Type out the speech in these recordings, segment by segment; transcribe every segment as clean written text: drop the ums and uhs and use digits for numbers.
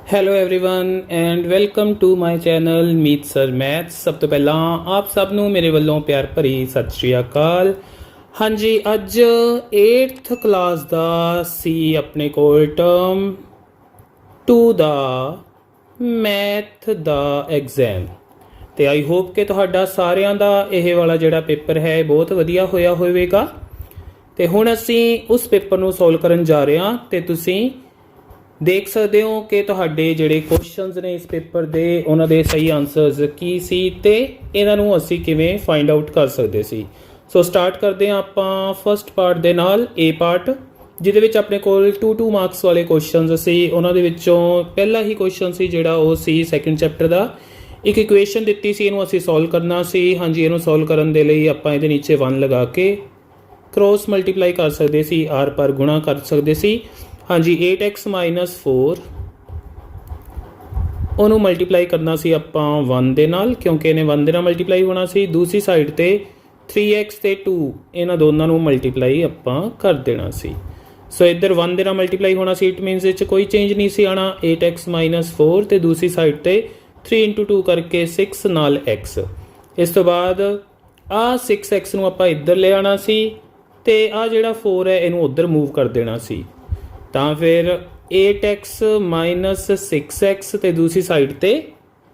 Hello everyone and welcome to my channel Meet sir maths. ਸਭ ਤੋਂ ਪਹਿਲਾਂ ਆਪ ਸਭ ਨੂੰ ਮੇਰੇ ਵੱਲੋਂ ਪਿਆਰ ਭਰੀ ਸਤਿ ਸ਼੍ਰੀ ਅਕਾਲ। ਹਾਂਜੀ, ਅੱਜ 8th ਕਲਾਸ ਦਾ ਸੀ ਆਪਣੇ ਕੋਲ ਟਰਮ 2 ਦਾ ਮੈਥ ਦਾ ਐਗਜ਼ਾਮ, ਤੇ ਆਈ ਹੋਪ ਕਿ ਤੁਹਾਡਾ ਸਾਰਿਆਂ ਦਾ ਇਹ ਵਾਲਾ ਜਿਹੜਾ ਪੇਪਰ ਹੈ ਬਹੁਤ ਵਧੀਆ ਹੋਇਆ ਹੋਵੇਗਾ। ਤੇ ਹੁਣ ਅਸੀਂ ਉਸ ਪੇਪਰ ਨੂੰ ਸੋਲਵ ਕਰਨ ਜਾ ਰਹੇ ਹਾਂ ਤੇ ਤੁਸੀਂ ਦੇਖ ਸਕਦੇ ਹੋ ਕਿ ਤੁਹਾਡੇ ਜਿਹੜੇ ਕੁਐਸਚਨਸ ਨੇ ਇਸ ਪੇਪਰ ਦੇ ਉਹਨਾਂ ਦੇ ਸਹੀ ਆਨਸਰਸ ਕੀ ਸੀ ਤੇ ਇਹਨਾਂ ਨੂੰ ਅਸੀਂ ਕਿਵੇਂ ਫਾਈਂਡ ਆਊਟ ਕਰ ਸਕਦੇ ਸੀ। ਸੋ ਸਟਾਰਟ ਕਰਦੇ ਹਾਂ ਆਪਾਂ ਫਸਟ ਪਾਰਟ ਦੇ ਨਾਲ, ਏ ਪਾਰਟ, ਜਿਹਦੇ ਵਿੱਚ ਆਪਣੇ ਕੋਲ 2 ਮਾਰਕਸ ਵਾਲੇ ਕੁਐਸਚਨਸ ਸੀ। ਉਹਨਾਂ ਦੇ ਵਿੱਚੋਂ ਪਹਿਲਾ ਹੀ ਕੁਐਸਚਨ ਸੀ ਜਿਹੜਾ ਉਹ ਸੀ ਸੈਕੰਡ ਚੈਪਟਰ ਦਾ। ਇੱਕ ਇਕੁਏਸ਼ਨ ਦਿੱਤੀ ਸੀ, ਇਹਨੂੰ ਅਸੀਂ ਸੋਲਵ ਕਰਨਾ ਸੀ। ਹਾਂਜੀ, ਇਹਨੂੰ ਸੋਲਵ ਕਰਨ ਦੇ ਲਈ ਆਪਾਂ ਇਹਦੇ ਨੀਚੇ 1 ਲਗਾ ਕੇ ਕ੍ਰੋਸ ਮਲਟੀਪਲਾਈ ਕਰ ਸਕਦੇ ਸੀ, ਆਰ ਪਰ ਗੁਣਾ ਕਰ ਸਕਦੇ ਸੀ। ਹਾਂਜੀ, 8x - 4 ਉਹਨੂੰ ਮਲਟੀਪਲਾਈ ਕਰਨਾ ਸੀ ਆਪਾਂ 1 ਦੇ ਨਾਲ, ਕਿਉਂਕਿ ਇਹਨੇ 1 ਦੇ ਨਾਲ ਮਲਟੀਪਲਾਈ ਹੋਣਾ ਸੀ। ਦੂਸਰੀ ਸਾਈਡ ਤੇ 3x ਤੇ 2 ਇਹਨਾਂ ਦੋਨਾਂ ਨੂੰ ਮਲਟੀਪਲਾਈ ਆਪਾਂ ਕਰ ਦੇਣਾ ਸੀ। ਸੋ ਇੱਧਰ 1 ਦੇ ਨਾਲ ਮਲਟੀਪਲਾਈ ਹੋਣਾ ਸੀ, ਇਟ ਮੀਨਸ ਵਿੱਚ ਕੋਈ ਚੇਂਜ ਨਹੀਂ ਸੀ ਆਣਾ। 8x - 4 ਤੇ ਦੂਸਰੀ ਸਾਈਡ ਤੇ 3 × 2 ਕਰਕੇ 6 ਨਾਲ x। ਇਸ ਤੋਂ ਬਾਅਦ ਆਹ 6x ਨੂੰ ਆਪਾਂ ਇੱਧਰ ਲੈ ਆਉਣਾ ਸੀ ਤੇ ਆਹ ਜਿਹੜਾ 4 ਹੈ ਇਹਨੂੰ ਉੱਧਰ ਮੂਵ ਕਰ ਦੇਣਾ ਸੀ। ਤਾਂ ਫਿਰ 8x - 6x ਤੇ ਦੂਸਰੀ ਸਾਈਡ ਤੇ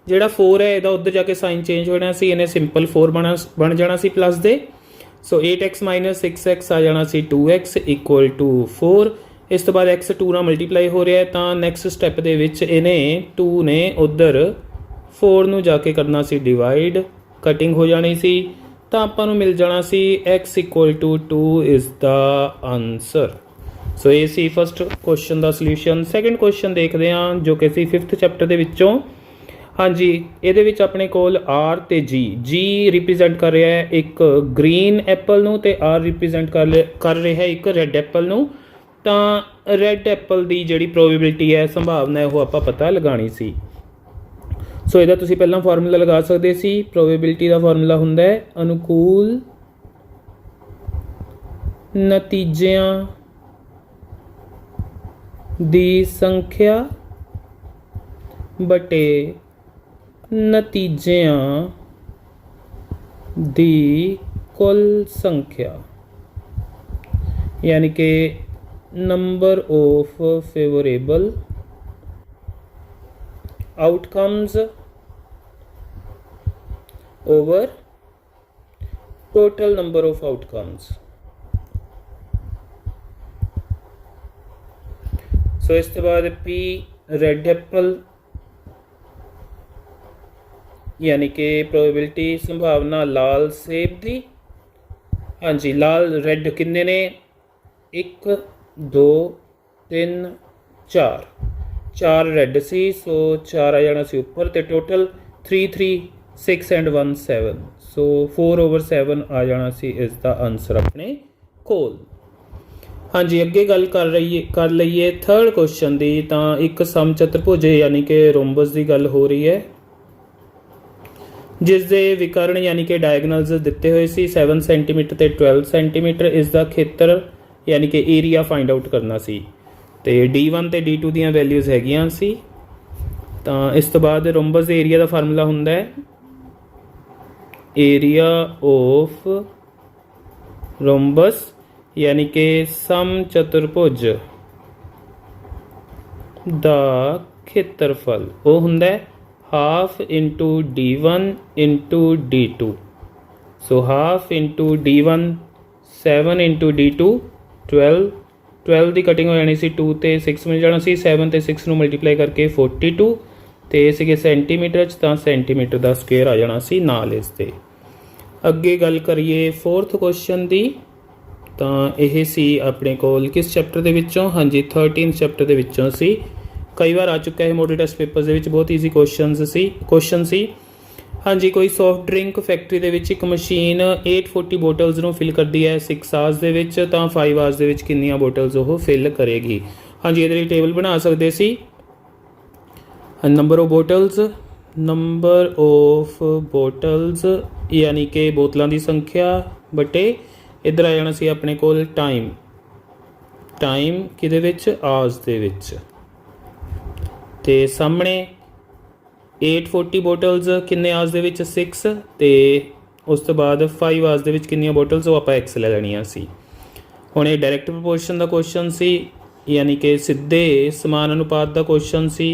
ਜਿਹੜਾ 4 ਹੈ ਇਹਦਾ ਉੱਧਰ ਜਾ ਕੇ ਸਾਈਨ ਚੇਂਜ ਹੋਣਾ ਸੀ, ਇਹਨੇ ਸਿੰਪਲ 4 ਬਣ ਜਾਣਾ ਸੀ ਪਲੱਸ ਦੇ। ਸੋ 8x - 6x ਆ ਜਾਣਾ ਸੀ 2x = 4। ਇਸ ਤੋਂ ਬਾਅਦ x 2 ਨਾਲ ਮਲਟੀਪਲਾਈ ਹੋ ਰਿਹਾ ਹੈ, ਤਾਂ ਨੈਕਸਟ ਸਟੈਪ ਦੇ ਵਿੱਚ ਇਹਨੇ 2 ਨੇ ਉੱਧਰ 4 ਨੂੰ ਜਾ ਕੇ ਕਰਨਾ ਸੀ ਡਿਵਾਈਡ, ਕਟਿੰਗ ਹੋ ਜਾਣੀ ਸੀ, ਤਾਂ ਆਪਾਂ ਨੂੰ ਮਿਲ ਜਾਣਾ ਸੀ x = 2 ਇਜ਼ ਦਾ ਆਨਸਰ। ਸੋ ਇਹ ਸੀ ਫਸਟ ਕੁਐਸਚਨ ਦਾ ਸੋਲੂਸ਼ਨ। ਸੈਕੰਡ ਕੁਐਸਚਨ ਦੇਖਦੇ ਹਾਂ ਜੋ ਕਿ ਸੀ 5th ਚੈਪਟਰ ਦੇ ਵਿੱਚੋਂ। ਹਾਂਜੀ, ਇਹਦੇ ਵਿੱਚ ਆਪਣੇ ਕੋਲ R ਤੇ G ਰਿਪਰੈਜ਼ੈਂਟ ਕਰ ਰਿਹਾ ਹੈ ਇੱਕ ਗ੍ਰੀਨ ਐਪਲ ਨੂੰ ਤੇ R ਰਿਪਰੈਜ਼ੈਂਟ ਕਰ ਰਿਹਾ ਹੈ ਇੱਕ ਰੈੱਡ ਐਪਲ ਨੂੰ। ਤਾਂ ਰੈੱਡ ਐਪਲ ਦੀ ਜਿਹੜੀ ਪ੍ਰੋਬੇਬਿਲਿਟੀ ਹੈ, ਸੰਭਾਵਨਾ ਹੈ, ਉਹ ਆਪਾਂ ਪਤਾ ਲਗਾਉਣੀ ਸੀ। ਸੋ ਇਹਦਾ ਤੁਸੀਂ ਪਹਿਲਾਂ ਫਾਰਮੂਲਾ ਲਗਾ ਸਕਦੇ ਸੀ। ਪ੍ਰੋਬੇਬਿਲਿਟੀ ਦਾ ਫਾਰਮੂਲਾ ਹੁੰਦਾ ਹੈ ਅਨੁਕੂਲ ਨਤੀਜਿਆਂ ਦੀ ਸੰਖਿਆ ਬਟੇ ਨਤੀਜਿਆਂ ਦੀ ਕੁੱਲ ਸੰਖਿਆ, ਯਾਨੀ ਕਿ number of favourable outcomes over total number of outcomes. So ਇਸ ਤੋਂ ਬਾਅਦ P ਰੈੱਡ ਐਪਲ, ਯਾਨੀ ਕਿ ਪ੍ਰੋਬੇਬਿਲਿਟੀ ਸੰਭਾਵਨਾ ਲਾਲ ਸੇਬ ਦੀ। ਹਾਂਜੀ, ਲਾਲ ਰੈੱਡ ਕਿੰਨੇ ਨੇ? 1 2 3 4 ਰੈੱਡ ਸੀ, ਸੋ 4 ਆ ਜਾਣਾ ਸੀ ਉੱਪਰ, ਤੇ ਟੋਟਲ 3 3 6 ਐਂਡ 1 7, ਸੋ 4/7 ਆ ਜਾਣਾ ਸੀ ਇਸ ਦਾ ਆਨਸਰ ਆਪਣੇ ਕੋਲ। ਹਾਂਜੀ, ਅੱਗੇ ਗੱਲ ਕਰ ਲਈਏ ਥਰਡ ਕੁਐਸਚਨ ਦੀ। ਤਾਂ ਇੱਕ ਸਮਚਤੁਰਭੁਜ ਯਾਨੀ ਕਿ ਰੋਮਬਸ ਦੀ ਗੱਲ ਹੋ ਰਹੀ ਹੈ, ਜਿਸ ਦੇ ਵਿਕਰਨ ਯਾਨੀ ਕਿ ਡਾਇਗਨਲਸ ਦਿੱਤੇ ਹੋਏ ਸੀ 7 ਸੈਂਟੀਮੀਟਰ ਤੇ 12 ਸੈਂਟੀਮੀਟਰ। ਇਸ ਦਾ ਖੇਤਰ ਯਾਨੀ ਕਿ ਏਰੀਆ ਫਾਈਂਡ ਆਊਟ ਕਰਨਾ ਸੀ, ਤੇ D1 ਤੇ D2 ਦੀਆਂ ਵੈਲਿਊਜ਼ ਹੈਗੀਆਂ ਸੀ। ਤਾਂ ਇਸ ਤੋਂ ਬਾਅਦ ਰੋਮਬਸ ਦੇ ਏਰੀਆ ਦਾ ਫਾਰਮੂਲਾ ਹੁੰਦਾ ਹੈ ਏਰੀਆ ਆਫ ਰੋਮਬਸ, ਯਾਨੀ ਕਿ ਸਮਚਤੁਰਭੁਜ ਦਾ ਖੇਤਰਫਲ ਉਹ ਹੁੰਦਾ ਹੈ half into D1 into D2। So half into D1 7 into D2 12 ਦੀ ਕਟਿੰਗ ਹੋ ਜਾਣੀ ਸੀ, 2 ਤੇ 6 ਮਿਲ ਜਾਣਾ ਸੀ। 7 ਤੇ 6 ਨੂੰ ਮਲਟੀਪਲਾਈ ਕਰਕੇ 42, ਤੇ ਸੀਗੇ ਸੈਂਟੀਮੀਟਰ 'ਚ, ਤਾਂ ਸੈਂਟੀਮੀਟਰ ਦਾ ਸਕੁਏਅਰ ਆ ਜਾਣਾ ਸੀ ਨਾਲ ਇਸ ਦੇ। ਅੱਗੇ ਗੱਲ ਕਰੀਏ ਫੋਰਥ ਕੁਐਸਚਨ ਦੀ। ਤਾਂ ਇਹ ਸੀ ਆਪਣੇ ਕੋਲ ਕਿਸ ਚੈਪਟਰ ਦੇ ਵਿੱਚੋਂ? ਹਾਂਜੀ, 13th ਚੈਪਟਰ ਦੇ ਵਿੱਚੋਂ ਸੀ। ਕਈ ਵਾਰ ਆ ਚੁੱਕਾ ਹੈ ਮੋਡਲ ਟੈਸਟ ਪੇਪਰ ਦੇ ਵਿੱਚ, ਬਹੁਤ ਈਜ਼ੀ ਕੁਐਸਚਨ ਸੀ। ਹਾਂਜੀ, ਕੋਈ ਸੌਫਟ ਡਰਿੰਕ ਫੈਕਟਰੀ ਦੇ ਵਿੱਚ ਇੱਕ ਮਸ਼ੀਨ 840 ਬੋਟਲਸ ਨੂੰ ਫਿਲ ਕਰਦੀ ਹੈ 6 ਆਵਰਸ ਦੇ ਵਿੱਚ, ਤਾਂ 5 ਆਵਰਸ ਦੇ ਵਿੱਚ ਕਿੰਨੀਆਂ ਬੋਟਲਸ ਉਹ ਫਿਲ ਕਰੇਗੀ? ਹਾਂਜੀ, ਇਹਦੇ ਲਈ ਟੇਬਲ ਬਣਾ ਸਕਦੇ ਸੀ। ਨੰਬਰ ਆਫ ਬੋਟਲਸ ਯਾਨੀ ਕਿ ਬੋਤਲਾਂ ਦੀ ਸੰਖਿਆ ਬਟੇ ਇੱਧਰ ਆ ਜਾਣਾ ਸੀ ਆਪਣੇ ਕੋਲ ਟਾਈਮ ਕਿਹਦੇ ਵਿੱਚ? ਆਵਰਸ ਦੇ ਵਿੱਚ। ਤੇ ਸਾਹਮਣੇ 840 ਬੋਟਲਸ ਕਿੰਨੇ ਆਰਸ ਦੇ ਵਿੱਚ 6 ਤੇ ਉਸ ਤੋਂ ਬਾਅਦ 5 ਆਰਸ ਦੇ ਵਿੱਚ ਕਿੰਨੀਆਂ ਬੋਟਲਸ ਉਹ ਆਪਾਂ x ਲੈ ਲੈਣੀਆਂ ਸੀ। ਹੁਣ ਇਹ ਡਾਇਰੈਕਟ ਪ੍ਰਪੋਰਸ਼ਨ ਦਾ ਕੁਐਸਚਨ ਸੀ, ਯਾਨੀ ਕਿ ਸਿੱਧੇ ਸਮਾਨ ਅਨੁਪਾਤ ਦਾ ਕੁਐਸਚਨ ਸੀ।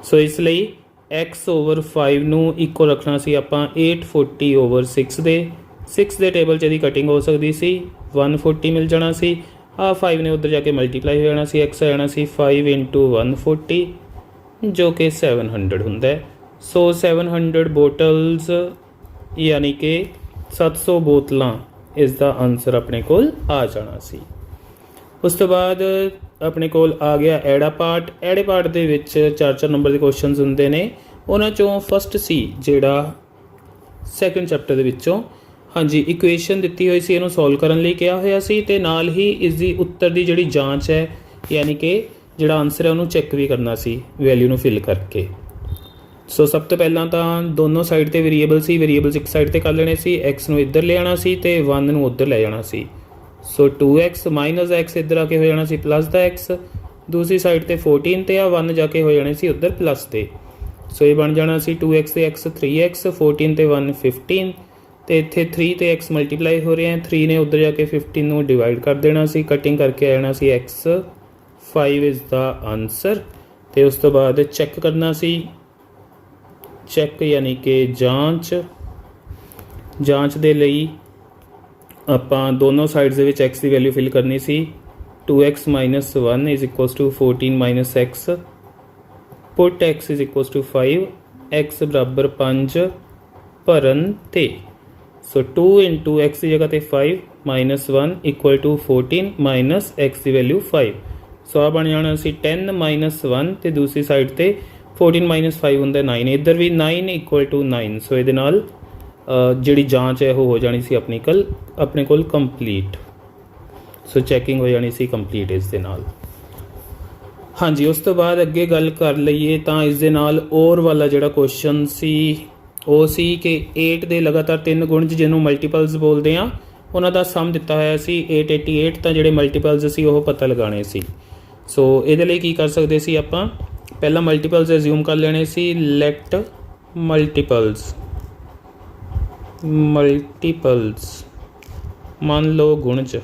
ਸੋ ਇਸ ਲਈ x/5 ਨੂੰ ਇਕੁਅਲ ਰੱਖਣਾ ਸੀ ਆਪਾਂ 840/6 ਦੇ। 6 ਦੇ ਟੇਬਲ 'ਚ ਇਹਦੀ ਕਟਿੰਗ ਹੋ ਸਕਦੀ ਸੀ, 140 ਮਿਲ ਜਾਣਾ ਸੀ। ਆਹ 5 ਨੇ ਉੱਧਰ ਜਾ ਕੇ ਮਲਟੀਪਲਾਈ ਹੋ ਜਾਣਾ ਸੀ, x ਆ ਜਾਣਾ ਸੀ 5 × 140 ਜੋ ਕਿ 700 ਹੁੰਦਾ ਹੈ। ਸੋ 700 ਬੋਟਲਸ ਯਾਨੀ ਕਿ 700 ਬੋਤਲਾਂ ਇਸ ਦਾ ਆਨਸਰ ਆਪਣੇ ਕੋਲ ਆ ਜਾਣਾ ਸੀ। ਉਸ ਤੋਂ ਬਾਅਦ ਆਪਣੇ ਕੋਲ ਆ ਗਿਆ ਐੜਾ ਪਾਰਟ। ਐੜੇ ਪਾਰਟ ਦੇ ਵਿੱਚ 4-4 ਨੰਬਰ ਦੇ ਕੁਐਸਚਨਸ ਹੁੰਦੇ ਨੇ। ਉਹਨਾਂ 'ਚੋਂ ਫਸਟ ਸੀ ਜਿਹੜਾ ਸੈਕੰਡ ਚੈਪਟਰ ਦੇ ਵਿੱਚੋਂ, ਹਾਂਜੀ, ਇਕੁਏਸ਼ਨ ਦਿੱਤੀ ਹੋਈ ਸੀ, ਇਹਨੂੰ ਸੋਲਵ ਕਰਨ ਲਈ ਕਿਹਾ ਹੋਇਆ ਸੀ ਤੇ ਨਾਲ ਹੀ ਇਸ ਦੀ ਉੱਤਰ ਦੀ ਜਿਹੜੀ ਜਾਂਚ ਹੈ ਯਾਨੀ ਕਿ ਜਿਹੜਾ ਆਨਸਰ ਹੈ ਉਹਨੂੰ ਚੈੱਕ ਵੀ ਕਰਨਾ ਸੀ ਵੈਲਿਊ ਨੂੰ ਫਿਲ ਕਰਕੇ। ਸੋ ਸਭ ਤੋਂ ਪਹਿਲਾਂ ਤਾਂ ਦੋਨੋਂ ਸਾਈਡ ਤੇ ਵੇਰੀਏਬਲ ਸੀ, ਵੇਰੀਏਬਲਸ ਇੱਕ ਸਾਈਡ ਤੇ ਕਰ ਲੈਣੇ ਸੀ, x ਨੂੰ ਇੱਧਰ ਲੈ ਆਉਣਾ ਸੀ ਤੇ 1 ਨੂੰ ਉੱਧਰ ਲੈ ਜਾਣਾ ਸੀ। ਸੋ 2x ਮਾਈਨਸ x ਇੱਧਰ ਆ ਕੇ ਹੋ ਜਾਣਾ ਸੀ ਪਲੱਸ ਦਾ x, ਦੂਸਰੀ ਸਾਈਡ ਤੇ 14 ਤੇ ਆ 1 ਜਾ ਕੇ ਹੋ ਜਾਣੇ ਸੀ ਉੱਧਰ ਪਲੱਸ ਤੇ। ਸੋ ਇਹ ਬਣ ਜਾਣਾ ਸੀ 2x ਤੇ x 3x, 14 ਤੇ 1 15 ਤੇ ਇੱਥੇ 3 ਤੇ x ਮਲਟੀਪਲਾਈ ਹੋ ਰਹੇ ਹੈ, 3 ਨੇ ਉੱਧਰ ਜਾ ਕੇ 15 ਨੂੰ ਡਿਵਾਈਡ ਕਰ ਦੇਣਾ ਸੀ, ਕਟਿੰਗ ਕਰਕੇ ਆ ਜਾਣਾ ਸੀ x 5 ਇਜ਼ ਦਾ ਆਨਸਰ। ਤੇ ਉਸ ਤੋਂ ਬਾਅਦ ਚੈੱਕ ਕਰਨਾ ਸੀ, ਚੈੱਕ ਯਾਨੀ ਕਿ ਜਾਂਚ ਦੇ ਲਈ ਆਪਾਂ ਦੋਨੋਂ ਸਾਈਡਸ ਦੇ ਵਿੱਚ x ਦੀ ਵੈਲਿਊ ਫਿਲ ਕਰਨੀ ਸੀ। 2x - 1 = 14 - x, ਪੁੱਟ x = 5, x = 5 ਭਰਨ ਤੇ। ਸੋ 2 × x ਦੀ ਜਗ੍ਹਾ ਤੇ 5 - 1 = 14 ਮਾਈਨਸ x ਦੀ ਵੈਲਿਊ 5। ਸੋ ਆ ਬਣ ਜਾਣਾ ਸੀ 10 - 1 ਤੇ ਦੂਸਰੀ ਸਾਈਡ ਤੇ 14 - 5 ਹੁੰਦਾ 9, ਇੱਧਰ ਵੀ 9 = 9। ਸੋ ਇਹਦੇ ਨਾਲ ਜਿਹੜੀ ਜਾਂਚ ਹੈ ਉਹ ਹੋ ਜਾਣੀ ਸੀ ਆਪਣੇ ਕੋਲ ਕੰਪਲੀਟ। ਸੋ ਚੈਕਿੰਗ ਹੋ ਜਾਣੀ ਸੀ ਕੰਪਲੀਟ ਇਸ ਦੇ ਨਾਲ। ਹਾਂਜੀ, ਉਸ ਤੋਂ ਬਾਅਦ ਅੱਗੇ ਗੱਲ ਕਰ ਲਈਏ ਤਾਂ ਇਸ ਦੇ ਨਾਲ ਔਰ ਵਾਲਾ ਜਿਹੜਾ ਕੁਐਸਚਨ ਸੀ ਉਹ ਸੀ ਕਿ 8 ਦੇ ਲਗਾਤਾਰ 3 ਗੁਣਜ ਜਿਹਨੂੰ ਮਲਟੀਪਲਸ ਬੋਲਦੇ ਆ ਉਹਨਾਂ ਦਾ ਸਮ ਦਿੱਤਾ ਹੋਇਆ ਸੀ 888, ਤਾਂ ਜਿਹੜੇ ਮਲਟੀਪਲਸ ਸੀ ਉਹ ਪਤਾ ਲਗਾਉਣੇ ਸੀ। ਸੋ ਇਹਦੇ ਲਈ ਕੀ ਕਰ ਸਕਦੇ ਸੀ ਆਪਾਂ, ਪਹਿਲਾਂ ਮਲਟੀਪਲਸ ਐਜ਼ਿਊਮ ਕਰ ਲੈਣੇ ਸੀ। ਲੈਟ ਮਲਟੀਪਲਸ ਮੰਨ ਲਓ ਗੁਣਜ,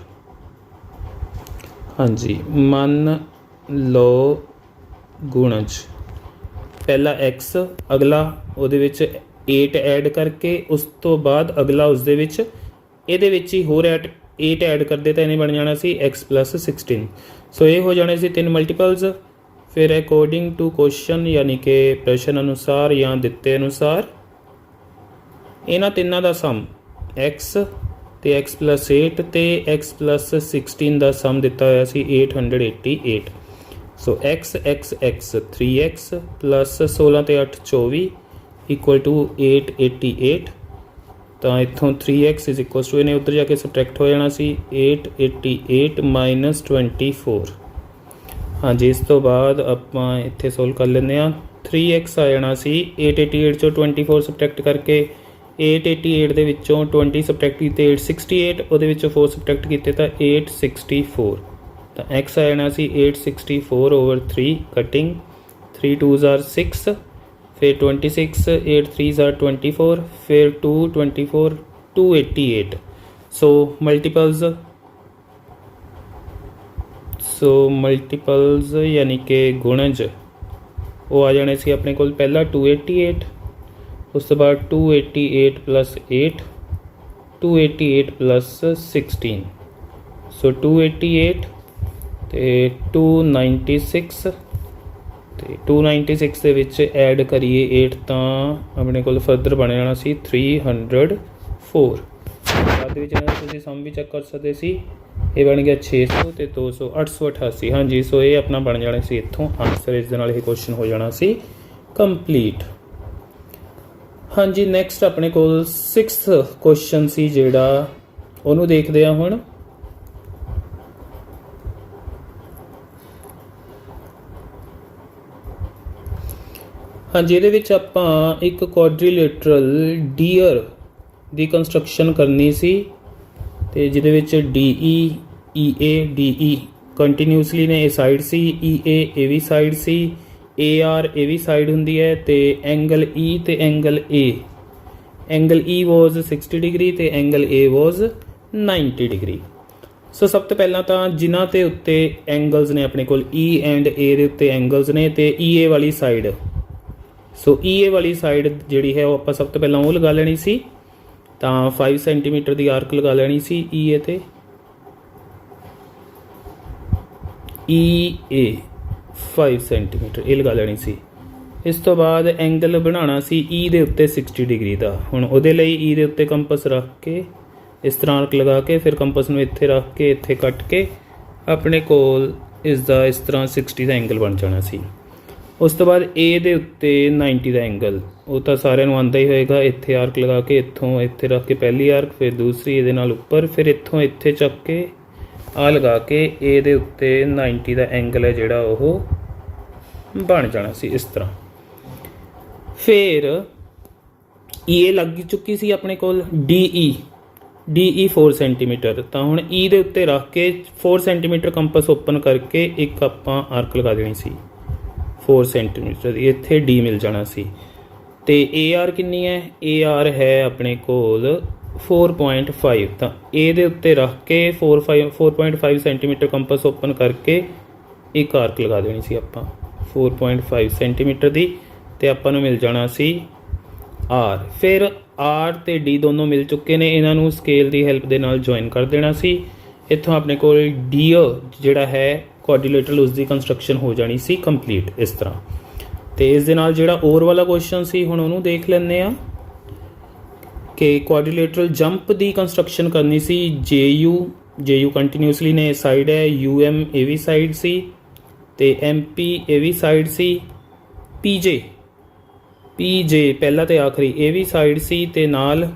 ਹਾਂਜੀ ਮੰਨ ਲਓ ਗੁਣਜ, ਪਹਿਲਾ x, ਅਗਲਾ ਉਹਦੇ ਵਿੱਚ 8 ਐਡ ਕਰਕੇ, ਉਸ ਤੋਂ ਬਾਅਦ ਅਗਲਾ ਉਸਦੇ ਵਿੱਚ ਇਹਦੇ ਵਿੱਚ ਹੀ ਹੋਰ 8 ਐਡ ਕਰਦੇ ਤਾਂ ਇਹਨੇ ਬਣ ਜਾਣਾ ਸੀ x + 16। ਸੋ ਇਹ ਹੋ ਜਾਣੇ ਸੀ 3 ਮਲਟੀਪਲਸ। ਫਿਰ ਅਕੋਰਡਿੰਗ ਟੂ ਕੁਐਸਚਨ ਯਾਨੀ ਕਿ ਪ੍ਰਸ਼ਨ ਅਨੁਸਾਰ ਜਾਂ ਦਿੱਤੇ ਅਨੁਸਾਰ ਇਹਨਾਂ ਤਿੰਨਾਂ ਦਾ ਸਮ x ਤੇ x + 8 ਤੇ x + 16 ਦਾ ਸਮ ਦਿੱਤਾ ਹੋਇਆ ਸੀ 888। ਸੋ x 3x + 16 ਤੇ 8 24 = 888। ਤਾਂ ਇੱਥੋਂ 3x = ਇਹਨੇ ਉੱਧਰ ਜਾ ਕੇ ਸਬਟਰੈਕਟ ਹੋ ਜਾਣਾ ਸੀ 888 - 24। ਹਾਂਜੀ, ਇਸ ਤੋਂ ਬਾਅਦ ਆਪਾਂ ਇੱਥੇ ਸੋਲਵ ਕਰ ਲੈਂਦੇ ਹਾਂ। 3x ਆ ਜਾਣਾ ਸੀ 888 ਚੋਂ 24 ਸਬਟਰੈਕਟ ਕਰਕੇ, 888 ਦੇ ਵਿੱਚੋਂ 20 ਸਬਟਰੈਕਟ ਕੀਤੇ 868, ਉਹਦੇ ਵਿੱਚੋਂ 4 ਸਬਟਰੈਕਟ ਕੀਤੇ ਤਾਂ 864। ਤਾਂ x ਆ ਜਾਣਾ ਸੀ 864/3, ਕਟਿੰਗ 3 2s are 6, फिर 26, 8 3s are 24, फिर 2 24 288। सो मल्टीपल्स यानी कि गुणज वो आ जाने से अपने कोल पहला 288, उस तो बाद 288 + 8, 288 + 16। सो 288 ਤੇ 296 ਤੇ 296 ਦੇ ਵਿੱਚ ਐਡ ਕਰੀਏ 8 ਤਾਂ ਆਪਣੇ ਕੋਲ ਫਰਦਰ ਬਣ ਜਾਣਾ ਸੀ 304। ਬਾਅਦ ਵਿੱਚ ਇਹਨਾਂ ਦਾ ਤੁਸੀਂ ਸਮ ਵੀ ਚੈੱਕ ਕਰ ਸਕਦੇ ਸੀ। ਇਹ ਬਣ ਗਿਆ 600 ਤੇ 200 888। ਹਾਂਜੀ, ਸੋ ਇਹ ਆਪਣਾ ਬਣ ਜਾਣਾ ਸੀ ਇੱਥੋਂ ਆਨਸਰ। ਇਸ ਦੇ ਨਾਲ ਇਹ ਕੁਐਸਚਨ ਹੋ ਜਾਣਾ ਸੀ ਕੰਪਲੀਟ। ਹਾਂਜੀ, ਨੈਕਸਟ ਆਪਣੇ ਕੋਲ 6th ਕੁਐਸਚਨ ਸੀ ਜਿਹੜਾ ਉਹਨੂੰ ਦੇਖਦੇ ਹਾਂ ਹੁਣ। ਹਾਂਜੀ, ਇਹਦੇ ਵਿੱਚ ਆਪਾਂ ਇੱਕ ਕੁਆਡਰੀਲੇਟਰਲ ਡੀਅਰ ਦੀ ਕੰਸਟਰਕਸ਼ਨ ਕਰਨੀ ਸੀ ਤੇ ਜਿਹਦੇ ਵਿੱਚ DE EA DE ਕੰਟੀਨਿਊਸਲੀ ਨੇ ਇਹ ਸਾਈਡ ਸੀ, ਈ ਏ ਇਹ ਵੀ ਸਾਈਡ ਸੀ, ਏ ਆਰ ਇਹ ਵੀ ਸਾਈਡ ਹੁੰਦੀ ਹੈ, ਤੇ ਐਂਗਲ ਈ ਤੇ ਐਂਗਲ ਏ, ਐਂਗਲ ਈ ਵਾਜ਼ 60 ਡਿਗਰੀ ਤੇ ਐਂਗਲ ਏ ਵਾਜ਼ 90 ਡਿਗਰੀ। ਸੋ ਸਭ ਤੋਂ ਪਹਿਲਾਂ ਤਾਂ ਜਿਨ੍ਹਾਂ ਦੇ ਉੱਤੇ ਐਂਗਲਸ ਨੇ ਆਪਣੇ ਕੋਲ ਈ ਐਂਡ ਏ ਦੇ ਉੱਤੇ ਐਂਗਲਸ ਨੇ, ਤੇ ਈ ਏ ਵਾਲੀ ਸਾਈਡ, ਸੋ ਈ ਏ ਵਾਲੀ ਸਾਈਡ ਜਿਹੜੀ ਹੈ ਉਹ ਆਪਾਂ ਸਭ ਤੋਂ ਪਹਿਲਾਂ ਉਹ ਲਗਾ ਲੈਣੀ ਸੀ। ਤਾਂ 5 ਸੈਂਟੀਮੀਟਰ ਦੀ ਆਰਕ ਲਗਾ ਲੈਣੀ ਸੀ ਈ ਏ ਤੇ, ਈ ਏ 5 ਸੈਂਟੀਮੀਟਰ ਇਹ ਲਗਾ ਲੈਣੀ ਸੀ। ਇਸ ਤੋਂ ਬਾਅਦ ਐਂਗਲ ਬਣਾਉਣਾ ਸੀ ਈ ਦੇ ਉੱਤੇ 60 ਡਿਗਰੀ ਦਾ। ਹੁਣ ਉਹਦੇ ਲਈ ਈ ਦੇ ਉੱਤੇ ਕੰਪਸ ਰੱਖ ਕੇ ਇਸ ਤਰ੍ਹਾਂ ਆਰਕ ਲਗਾ ਕੇ ਫਿਰ ਕੰਪਸ ਨੂੰ ਇੱਥੇ ਰੱਖ ਕੇ ਇੱਥੇ ਕੱਟ ਕੇ ਆਪਣੇ ਕੋਲ ਇਸ ਦਾ ਇਸ ਤਰ੍ਹਾਂ 60 ਦਾ ਐਂਗਲ ਬਣ ਜਾਣਾ ਸੀ। ਉਸ ਤੋਂ ਬਾਅਦ ਏ ਦੇ ਉੱਤੇ 90 ਦਾ ਐਂਗਲ, ਉਹ ਤਾਂ ਸਾਰਿਆਂ ਨੂੰ ਆਉਂਦਾ ਹੀ ਹੋਏਗਾ। ਇੱਥੇ ਆਰਕ ਲਗਾ ਕੇ ਇੱਥੋਂ ਇੱਥੇ ਰੱਖ ਕੇ ਪਹਿਲੀ ਆਰਕ, ਫਿਰ ਦੂਸਰੀ ਇਹਦੇ ਨਾਲ ਉੱਪਰ, ਫਿਰ ਇੱਥੋਂ ਇੱਥੇ ਚੱਕ ਕੇ ਆ ਲਗਾ ਕੇ ਏ ਦੇ ਉੱਤੇ 90 ਦਾ ਐਂਗਲ ਹੈ ਜਿਹੜਾ ਉਹ ਬਣ ਜਾਣਾ ਸੀ ਇਸ ਤਰ੍ਹਾਂ। ਫਿਰ ਈ ਏ ਲੱਗ ਚੁੱਕੀ ਸੀ ਆਪਣੇ ਕੋਲ, ਡੀ ਈ 4 ਸੈਂਟੀਮੀਟਰ। ਤਾਂ ਹੁਣ ਈ ਦੇ ਉੱਤੇ ਰੱਖ ਕੇ 4 ਸੈਂਟੀਮੀਟਰ ਕੰਪਸ ਓਪਨ ਕਰਕੇ ਇੱਕ ਆਪਾਂ ਆਰਕ ਲਗਾ ਦੇਣੀ ਸੀ 4 ਸੈਂਟੀਮੀਟਰ ਦੀ, ਇੱਥੇ ਡੀ ਮਿਲ ਜਾਣਾ ਸੀ। ਤੇ ਏ ਆਰ ਕਿੰਨੀ ਹੈ? ਏ ਆਰ ਹੈ ਆਪਣੇ ਕੋਲ 4.5। ਤਾਂ ਏ ਦੇ ਉੱਤੇ ਰੱਖ ਕੇ 4.5 ਸੈਂਟੀਮੀਟਰ ਕੰਪਸ ਓਪਨ ਕਰਕੇ ਇੱਕ ਆਰਕ ਲਗਾ ਦੇਣੀ ਸੀ ਆਪਾਂ 4.5 ਸੈਂਟੀਮੀਟਰ ਦੀ, ਤੇ ਆਪਾਂ ਨੂੰ ਮਿਲ ਜਾਣਾ ਸੀ ਆਰ। ਫਿਰ ਆਰ ਤੇ ਡੀ ਦੋਨੋਂ ਮਿਲ ਚੁੱਕੇ ਨੇ, ਇਹਨਾਂ ਨੂੰ ਸਕੇਲ ਦੀ ਹੈਲਪ ਦੇ ਨਾਲ ਜੁਆਇਨ ਕਰ ਦੇਣਾ ਸੀ। ਇੱਥੋਂ ਆਪਣੇ ਕੋਲ ਡੀ ਜਿਹੜਾ ਹੈ ਕੁਆਡਰੀਲੇਟਰਲ, ਉਸ ਦੀ ਕੰਸਟਰਕਸ਼ਨ ਹੋ ਜਾਣੀ ਸੀ ਕੰਪਲੀਟ ਇਸ ਤਰ੍ਹਾਂ। ਤੇ ਇਸ ਦੇ ਨਾਲ ਜਿਹੜਾ ਔਰ ਵਾਲਾ ਕੁਐਸਚਨ ਸੀ ਹੁਣ ਉਹਨੂੰ ਦੇਖ ਲੈਂਦੇ ਆ ਕਿ ਕੁਆਡਰੀਲੇਟਰਲ ਜੰਪ ਦੀ ਕੰਸਟਰਕਸ਼ਨ ਕਰਨੀ ਸੀ। ਜੇ ਯੂ ਕੰਟੀਨਿਊਸਲੀ ਨੇ ਸਾਈਡ ਹੈ, ਯੂ ਐਮ ਇਹ ਵੀ ਸਾਈਡ ਸੀ, ਤੇ ਐਮ ਪੀ ਇਹ ਵੀ ਸਾਈਡ ਸੀ, ਪੀ ਜੇ ਪਹਿਲਾ ਤੇ ਆਖਰੀ ਇਹ ਵੀ ਸਾਈਡ ਸੀ, ਤੇ ਨਾਲ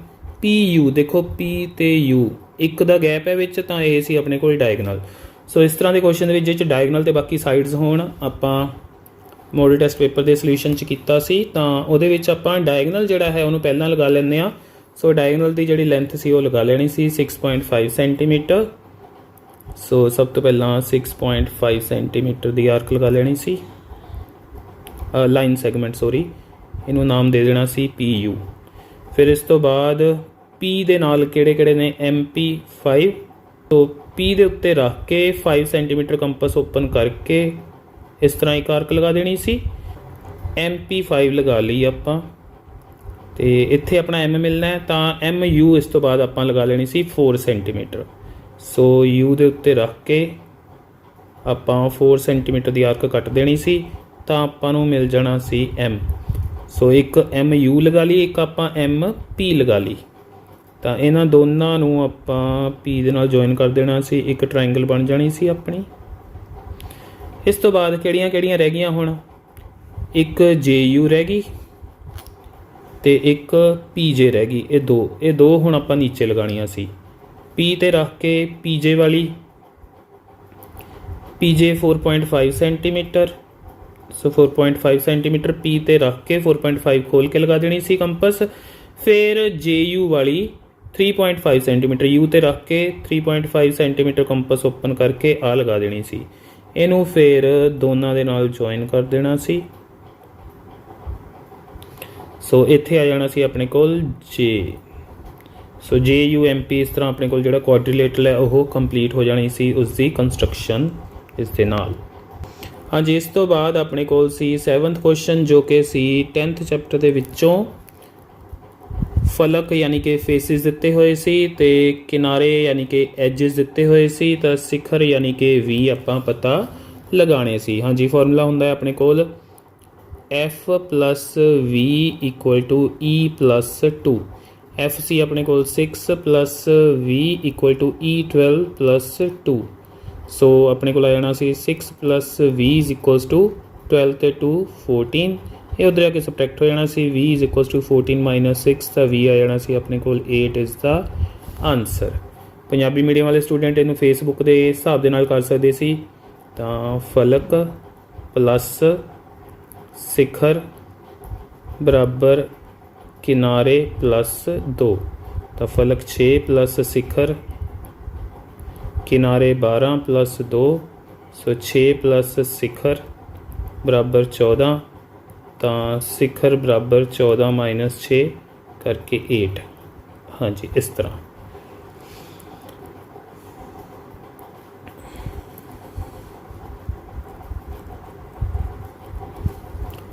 ਪੀ ਯੂ, ਦੇਖੋ ਪੀ ਤੇ ਯੂ ਇੱਕ ਦਾ ਗੈਪ ਹੈ ਵਿੱਚ, ਤਾਂ ਇਹ ਸੀ ਆਪਣੇ ਕੋਲ ਡਾਇਗਨਲ। ਸੋ ਇਸ ਤਰ੍ਹਾਂ ਦੇ ਕੁਐਸਚਨ ਦੇ ਵਿੱਚ ਜਿਹ 'ਚ ਡਾਇਗਨਲ ਤੇ ਬਾਕੀ ਸਾਈਡਸ ਹੋਣ, ਆਪਾਂ ਮੋਡਲ ਟੈਸਟ ਪੇਪਰ ਦੇ ਸੋਲੂਸ਼ਨ 'ਚ ਕੀਤਾ ਸੀ। ਤਾਂ ਉਹਦੇ ਵਿੱਚ ਆਪਾਂ ਡਾਇਗਨਲ ਜਿਹੜਾ ਹੈ ਉਹਨੂੰ ਪਹਿਲਾਂ ਲਗਾ ਲੈਂਦੇ ਹਾਂ। ਸੋ ਡਾਇਗਨਲ ਦੀ ਜਿਹੜੀ ਲੈਂਥ ਸੀ ਉਹ ਲਗਾ ਲੈਣੀ ਸੀ 6.5 ਸੈਂਟੀਮੀਟਰ। ਸੋ ਸਭ ਤੋਂ ਪਹਿਲਾਂ 6.5 ਸੈਂਟੀਮੀਟਰ ਦੀ ਆਰਕ ਲਗਾ ਲੈਣੀ ਸੀ, ਲਾਈਨ ਸੈਗਮੈਂਟ ਸੋਰੀ, ਇਹਨੂੰ ਨਾਮ ਦੇ ਦੇਣਾ ਸੀ ਪੀ ਯੂ। ਫਿਰ ਇਸ ਤੋਂ ਬਾਅਦ ਪੀ ਦੇ ਨਾਲ ਕਿਹੜੇ ਨੇ, ਐਮ ਪੀ 5। ਸੋ ਪੀ ਦੇ ਉੱਤੇ ਰੱਖ ਕੇ 5 ਸੈਂਟੀਮੀਟਰ ਕੰਪਸ ਓਪਨ ਕਰਕੇ ਇਸ ਤਰ੍ਹਾਂ ਇੱਕ ਆਰਕ ਲਗਾ ਦੇਣੀ ਸੀ। ਐਮ ਪੀ 5 ਲਗਾ ਲਈ ਆਪਾਂ, ਤੇ ਇੱਥੇ ਆਪਣਾ ਐਮ ਮਿਲਣਾ ਹੈ, ਤਾਂ ਐਮ ਯੂ ਇਸ ਤੋਂ ਬਾਅਦ ਆਪਾਂ ਲਗਾ ਲੈਣੀ ਸੀ 4 ਸੈਂਟੀਮੀਟਰ। ਸੋ ਯੂ ਦੇ ਉੱਤੇ ਰੱਖ ਕੇ ਆਪਾਂ 4 ਸੈਂਟੀਮੀਟਰ ਦੀ ਆਰਕ ਕੱਟ ਦੇਣੀ ਸੀ, ਤਾਂ ਆਪਾਂ ਨੂੰ ਮਿਲ ਜਾਣਾ ਸੀ ਐਮ। ਸੋ ਇੱਕ ਐਮ ਯੂ ਲਗਾ ਲਈ, ਇੱਕ ਆਪਾਂ ਐਮ ਪੀ ਲਗਾ ਲਈ, ਤਾਂ ਇਹਨਾਂ ਦੋਨਾਂ ਨੂੰ ਆਪਾਂ ਪੀ ਦੇ ਨਾਲ ਜੁਆਇਨ ਕਰ ਦੇਣਾ ਸੀ, ਇੱਕ ਟਰਾਇੰਗਲ ਬਣ ਜਾਣੀ ਸੀ ਆਪਣੀ। ਇਸ ਤੋਂ ਬਾਅਦ ਕਿਹੜੀਆਂ ਰਹਿ ਗਈਆਂ ਹੁਣ, ਇੱਕ ਜੇ ਯੂ ਰਹਿ ਗਈ ਤੇ ਇੱਕ ਪੀ ਜੇ ਰਹਿ ਗਈ। ਇਹ ਦੋ ਹੁਣ ਆਪਾਂ ਨੀਚੇ ਲਗਾਉਣੀਆਂ ਸੀ। ਪੀ ਤੇ ਰੱਖ ਕੇ ਪੀ ਜੇ ਵਾਲੀ, ਪੀ ਜੇ 4.5 ਸੈਂਟੀਮੀਟਰ। ਸੋ 4.5 ਸੈਂਟੀਮੀਟਰ ਪੀ ਤੇ ਰੱਖ ਕੇ 4.5 ਖੋਲ ਕੇ ਲਗਾ ਦੇਣੀ ਸੀ ਕੰਪਸ। ਫਿਰ ਜੇ ਯੂ ਵਾਲੀ 3.5 ਸੈਂਟੀਮੀਟਰ, ਯੂ ਤੇ ਰੱਖ ਕੇ 3.5 ਸੈਂਟੀਮੀਟਰ ਕੰਪਸ ਓਪਨ ਕਰਕੇ ਆ ਲਗਾ ਦੇਣੀ ਸੀ। ਇਹਨੂੰ ਫਿਰ ਦੋਨਾਂ ਦੇ ਨਾਲ ਜੁਆਇਨ ਕਰ ਦੇਣਾ ਸੀ। ਸੋ ਇੱਥੇ ਆ ਜਾਣਾ ਸੀ ਆਪਣੇ ਕੋਲ ਜੇ। ਸੋ ਜੇ ਯੂ ਐਮ ਪੀ ਇਸ ਤਰ੍ਹਾਂ ਆਪਣੇ ਕੋਲ ਜਿਹੜਾ ਕੁਆਡਰੀਲੇਟਰਲ ਹੈ ਉਹ ਕੰਪਲੀਟ ਹੋ ਜਾਣੀ ਸੀ ਉਸ ਦੀ ਕੰਸਟਰਕਸ਼ਨ ਇਸ ਦੇ ਨਾਲ। ਹਾਂਜੀ, ਇਸ ਤੋਂ ਬਾਅਦ ਆਪਣੇ ਕੋਲ ਸੀ 7th ਕੁਐਸਚਨ, ਜੋ ਕਿ ਸੀ 10th ਚੈਪਟਰ ਦੇ ਵਿੱਚੋਂ। ਫਲਕ ਯਾਨੀ ਕਿ ਫੇਸਿਸ ਦਿੱਤੇ ਹੋਏ ਸੀ, ਤੇ ਕਿਨਾਰੇ ਯਾਨੀ ਕਿ ਐਜਿਸ ਦਿੱਤੇ ਹੋਏ ਸੀ, ਤਾਂ ਸਿਖਰ ਯਾਨੀ ਕਿ ਵੀ ਆਪਾਂ ਪਤਾ ਲਗਾਉਣੇ ਸੀ। ਹਾਂਜੀ, ਫਾਰਮੂਲਾ ਹੁੰਦਾ ਹੈ ਆਪਣੇ ਕੋਲ F plus V equal to E plus 2। F ਸੀ ਆਪਣੇ ਕੋਲ 6 plus V equal to E 12 plus 2। ਸੋ ਆਪਣੇ ਕੋਲ ਆ ਜਾਣਾ ਸੀ 6 plus V is equals to 12 ਤੇ 2 14। ਇਹ ਉੱਧਰ ਆ ਕੇ ਸਬਟਰੈਕਟ ਹੋ ਜਾਣਾ ਸੀ, V is equals to 14 minus 6, ਤਾਂ V ਆ ਜਾਣਾ ਸੀ ਆਪਣੇ ਕੋਲ 8 is the answer. Punjabi medium ਵਾਲੇ ਸਟੂਡੈਂਟ ਇਹਨੂੰ ਫੇਸਬੁੱਕ ਦੇ ਹਿਸਾਬ ਦੇ ਨਾਲ ਕਰ ਸਕਦੇ ਸੀ। ਤਾਂ ਫਲਕ ਪਲੱਸ ਸਿਖਰ ਬਰਾਬਰ ਕਿਨਾਰੇ ਪਲੱਸ 2, ਤਾਂ ਫਲਕ 6 ਪਲੱਸ ਸਿਖਰ ਕਿਨਾਰੇ 12 ਪਲੱਸ 2 सो 6 प्लस शिखर बराबर 14, तो शिखर बराबर 14 माइनस 6 करके 8। हाँ जी, इस तरह।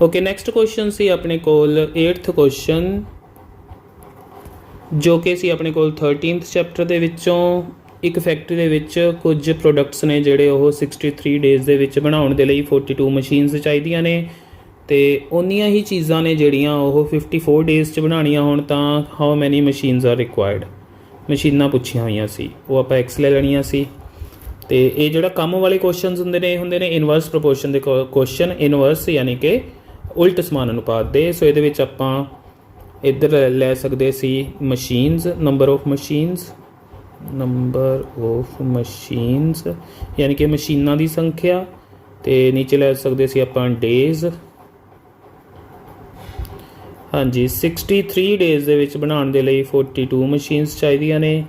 ओके, नैक्सट क्वेश्चन सी अपने कोल 8th क्वेश्चन, जो कि सी अपने कोल 13th चैप्टर दे विचों एक फैक्ट्री दे विच कुछ प्रोडक्ट्स ने जिहड़े ओह 63 डेज़ दे विच बनाउण दे लई 42 मशीनस चाहीदियां ने, ते उन्नियां ही चीज़ां ने जिहड़ियां ओह 54 डेज़ च बनाणियां होण तां how many machines are required. मशीनां पुछियां होईयां सी, ओह आपां एक्स ले लैणियां सी। ते ये जिहड़ा कम वाले क्वेश्चनस हुंदे ने इनवर्स प्रोपोर्शन दे क्वेश्चन, इनवर्स यानी कि उल्ट समान अनुपात दे। सो ये आपां इधर लै सकते सी मशीनस, नंबर ऑफ मशीनस यानी कि मशीनां दी संख्या, तो नीचे लै सकते सी आपां डेज़। हाँ जी, 63 डेज़ दे विच बनाउण दे लई 42 मशीनस चाहीदियां ने,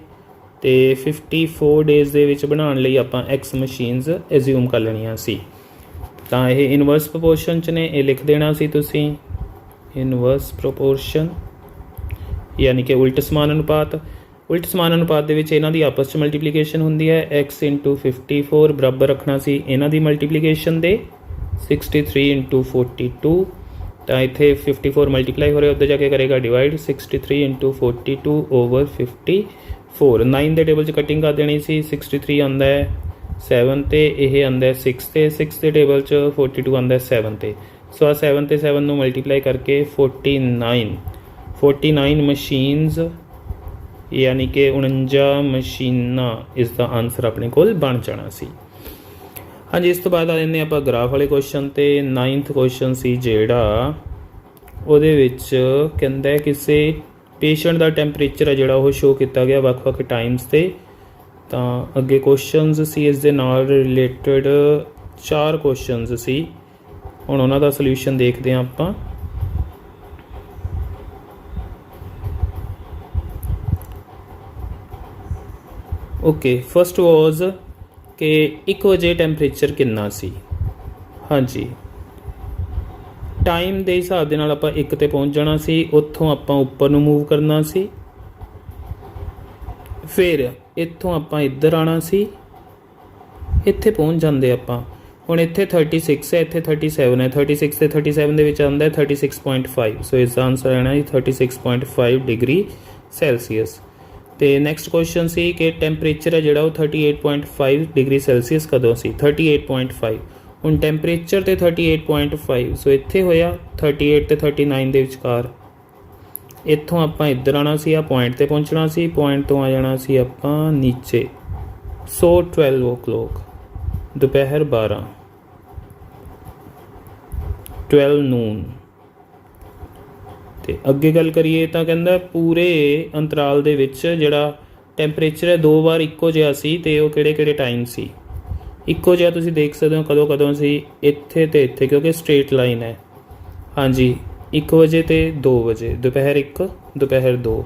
तो 54 डेज़ दे विच बनाउण लई आपां एक्स मशीनस एज्यूम कर लैणियां सी। तां ये इनवर्स प्रोपोर्शन च ने, ये लिख देना सी तुसीं इनवर्स प्रोपोर्शन यानी कि उल्ट समान अनुपात। उल्ट समान अनुपात दे विच इन्हां दी आपस च मल्टीप्लीकेशन हुंदी है, x इंटू 54 बराबर रखना सी इन्हां दी मल्टीप्लीकेशन दे 63 इंटू 42। तो इत्थे 54 मल्टीप्लाई हो रहा, उधर जाके करेगा डिवाइड 63 इंटू 42 ओवर 54। 9 के टेबल च कटिंग कर देनी सी, 63 आंदा है 7 ते, यह आंदा है 6 ते, 6 के टेबल च 42 आंदा है 7 ते। सो आ 7 ते 7 नूं मल्टीप्लाई करके 49 मशीनस यानी कि 49 मशीनां इसका आंसर अपने कोल बन जाना सी। हाँ जी, इस तो बाद आ जाते आप ग्राफ वाले क्वेश्चन ते। 9th क्वेश्चन सी जिहड़ा उहदे विच कहंदा है किसी पेशेंट का टैंपरेचर है जिहड़ा वो शो किया गया वक्-वक् टाइम्स ते। तां अगे क्वेश्चनस सी इस दे नाल रिलेटेड 4 क्वेश्चनस सी, हुण उन्हां दा सल्यूशन देखते हैं आपां। ओके, फर्स्ट वॉज कि 1 वजे टैंपरेचर कितना सी। हाँ जी, टाइम के हिसाब के नाल आपां 1 ते पहुँच जाना सी, उत्थों आपां उपर नूं मूव करना सी, फिर इत्थों आपां इधर आना सी, इत्थे पहुँच जाते आपां। हुण इत्थे 36 है, इत्थे 37 है, 36 ते 37 दे विच आंदा है 36.5। सो इसका आंसर आना जी 36.5 डिग्री सैल्सीयस। तो नैक्सट क्वेश्चन सी कि टैंपरेचर है जिहड़ा वो 38.5 डिग्री सैल्सीयस कदों सी, 38.5। हुण टैंपरेचर ते 38.5, सो इत्थे होया 38 ते 39 दे विचकार। इत्थों आपां इधर आना सी, आ पॉइंट ते पहुँचना सी, पॉइंट तो आ जाना सी आपां नीचे। सो 12 o'clock दोपहर 12 नून। तो अगे गल करिए तो कहंदा पूरे अंतराल दे विच जिहड़ा टैंपरेचर है 2 बार इक्को जिहा सी, ते वो किहड़े-किहड़े टाइम सी इक्को जिहा तुसीं देख सकते हो कदों सी, इत्थे ते इत्थे क्योंकि स्ट्रेट लाइन है। हाँ जी, 1 वजे ते 2 बजे, दोपहर 1 दोपहर 2,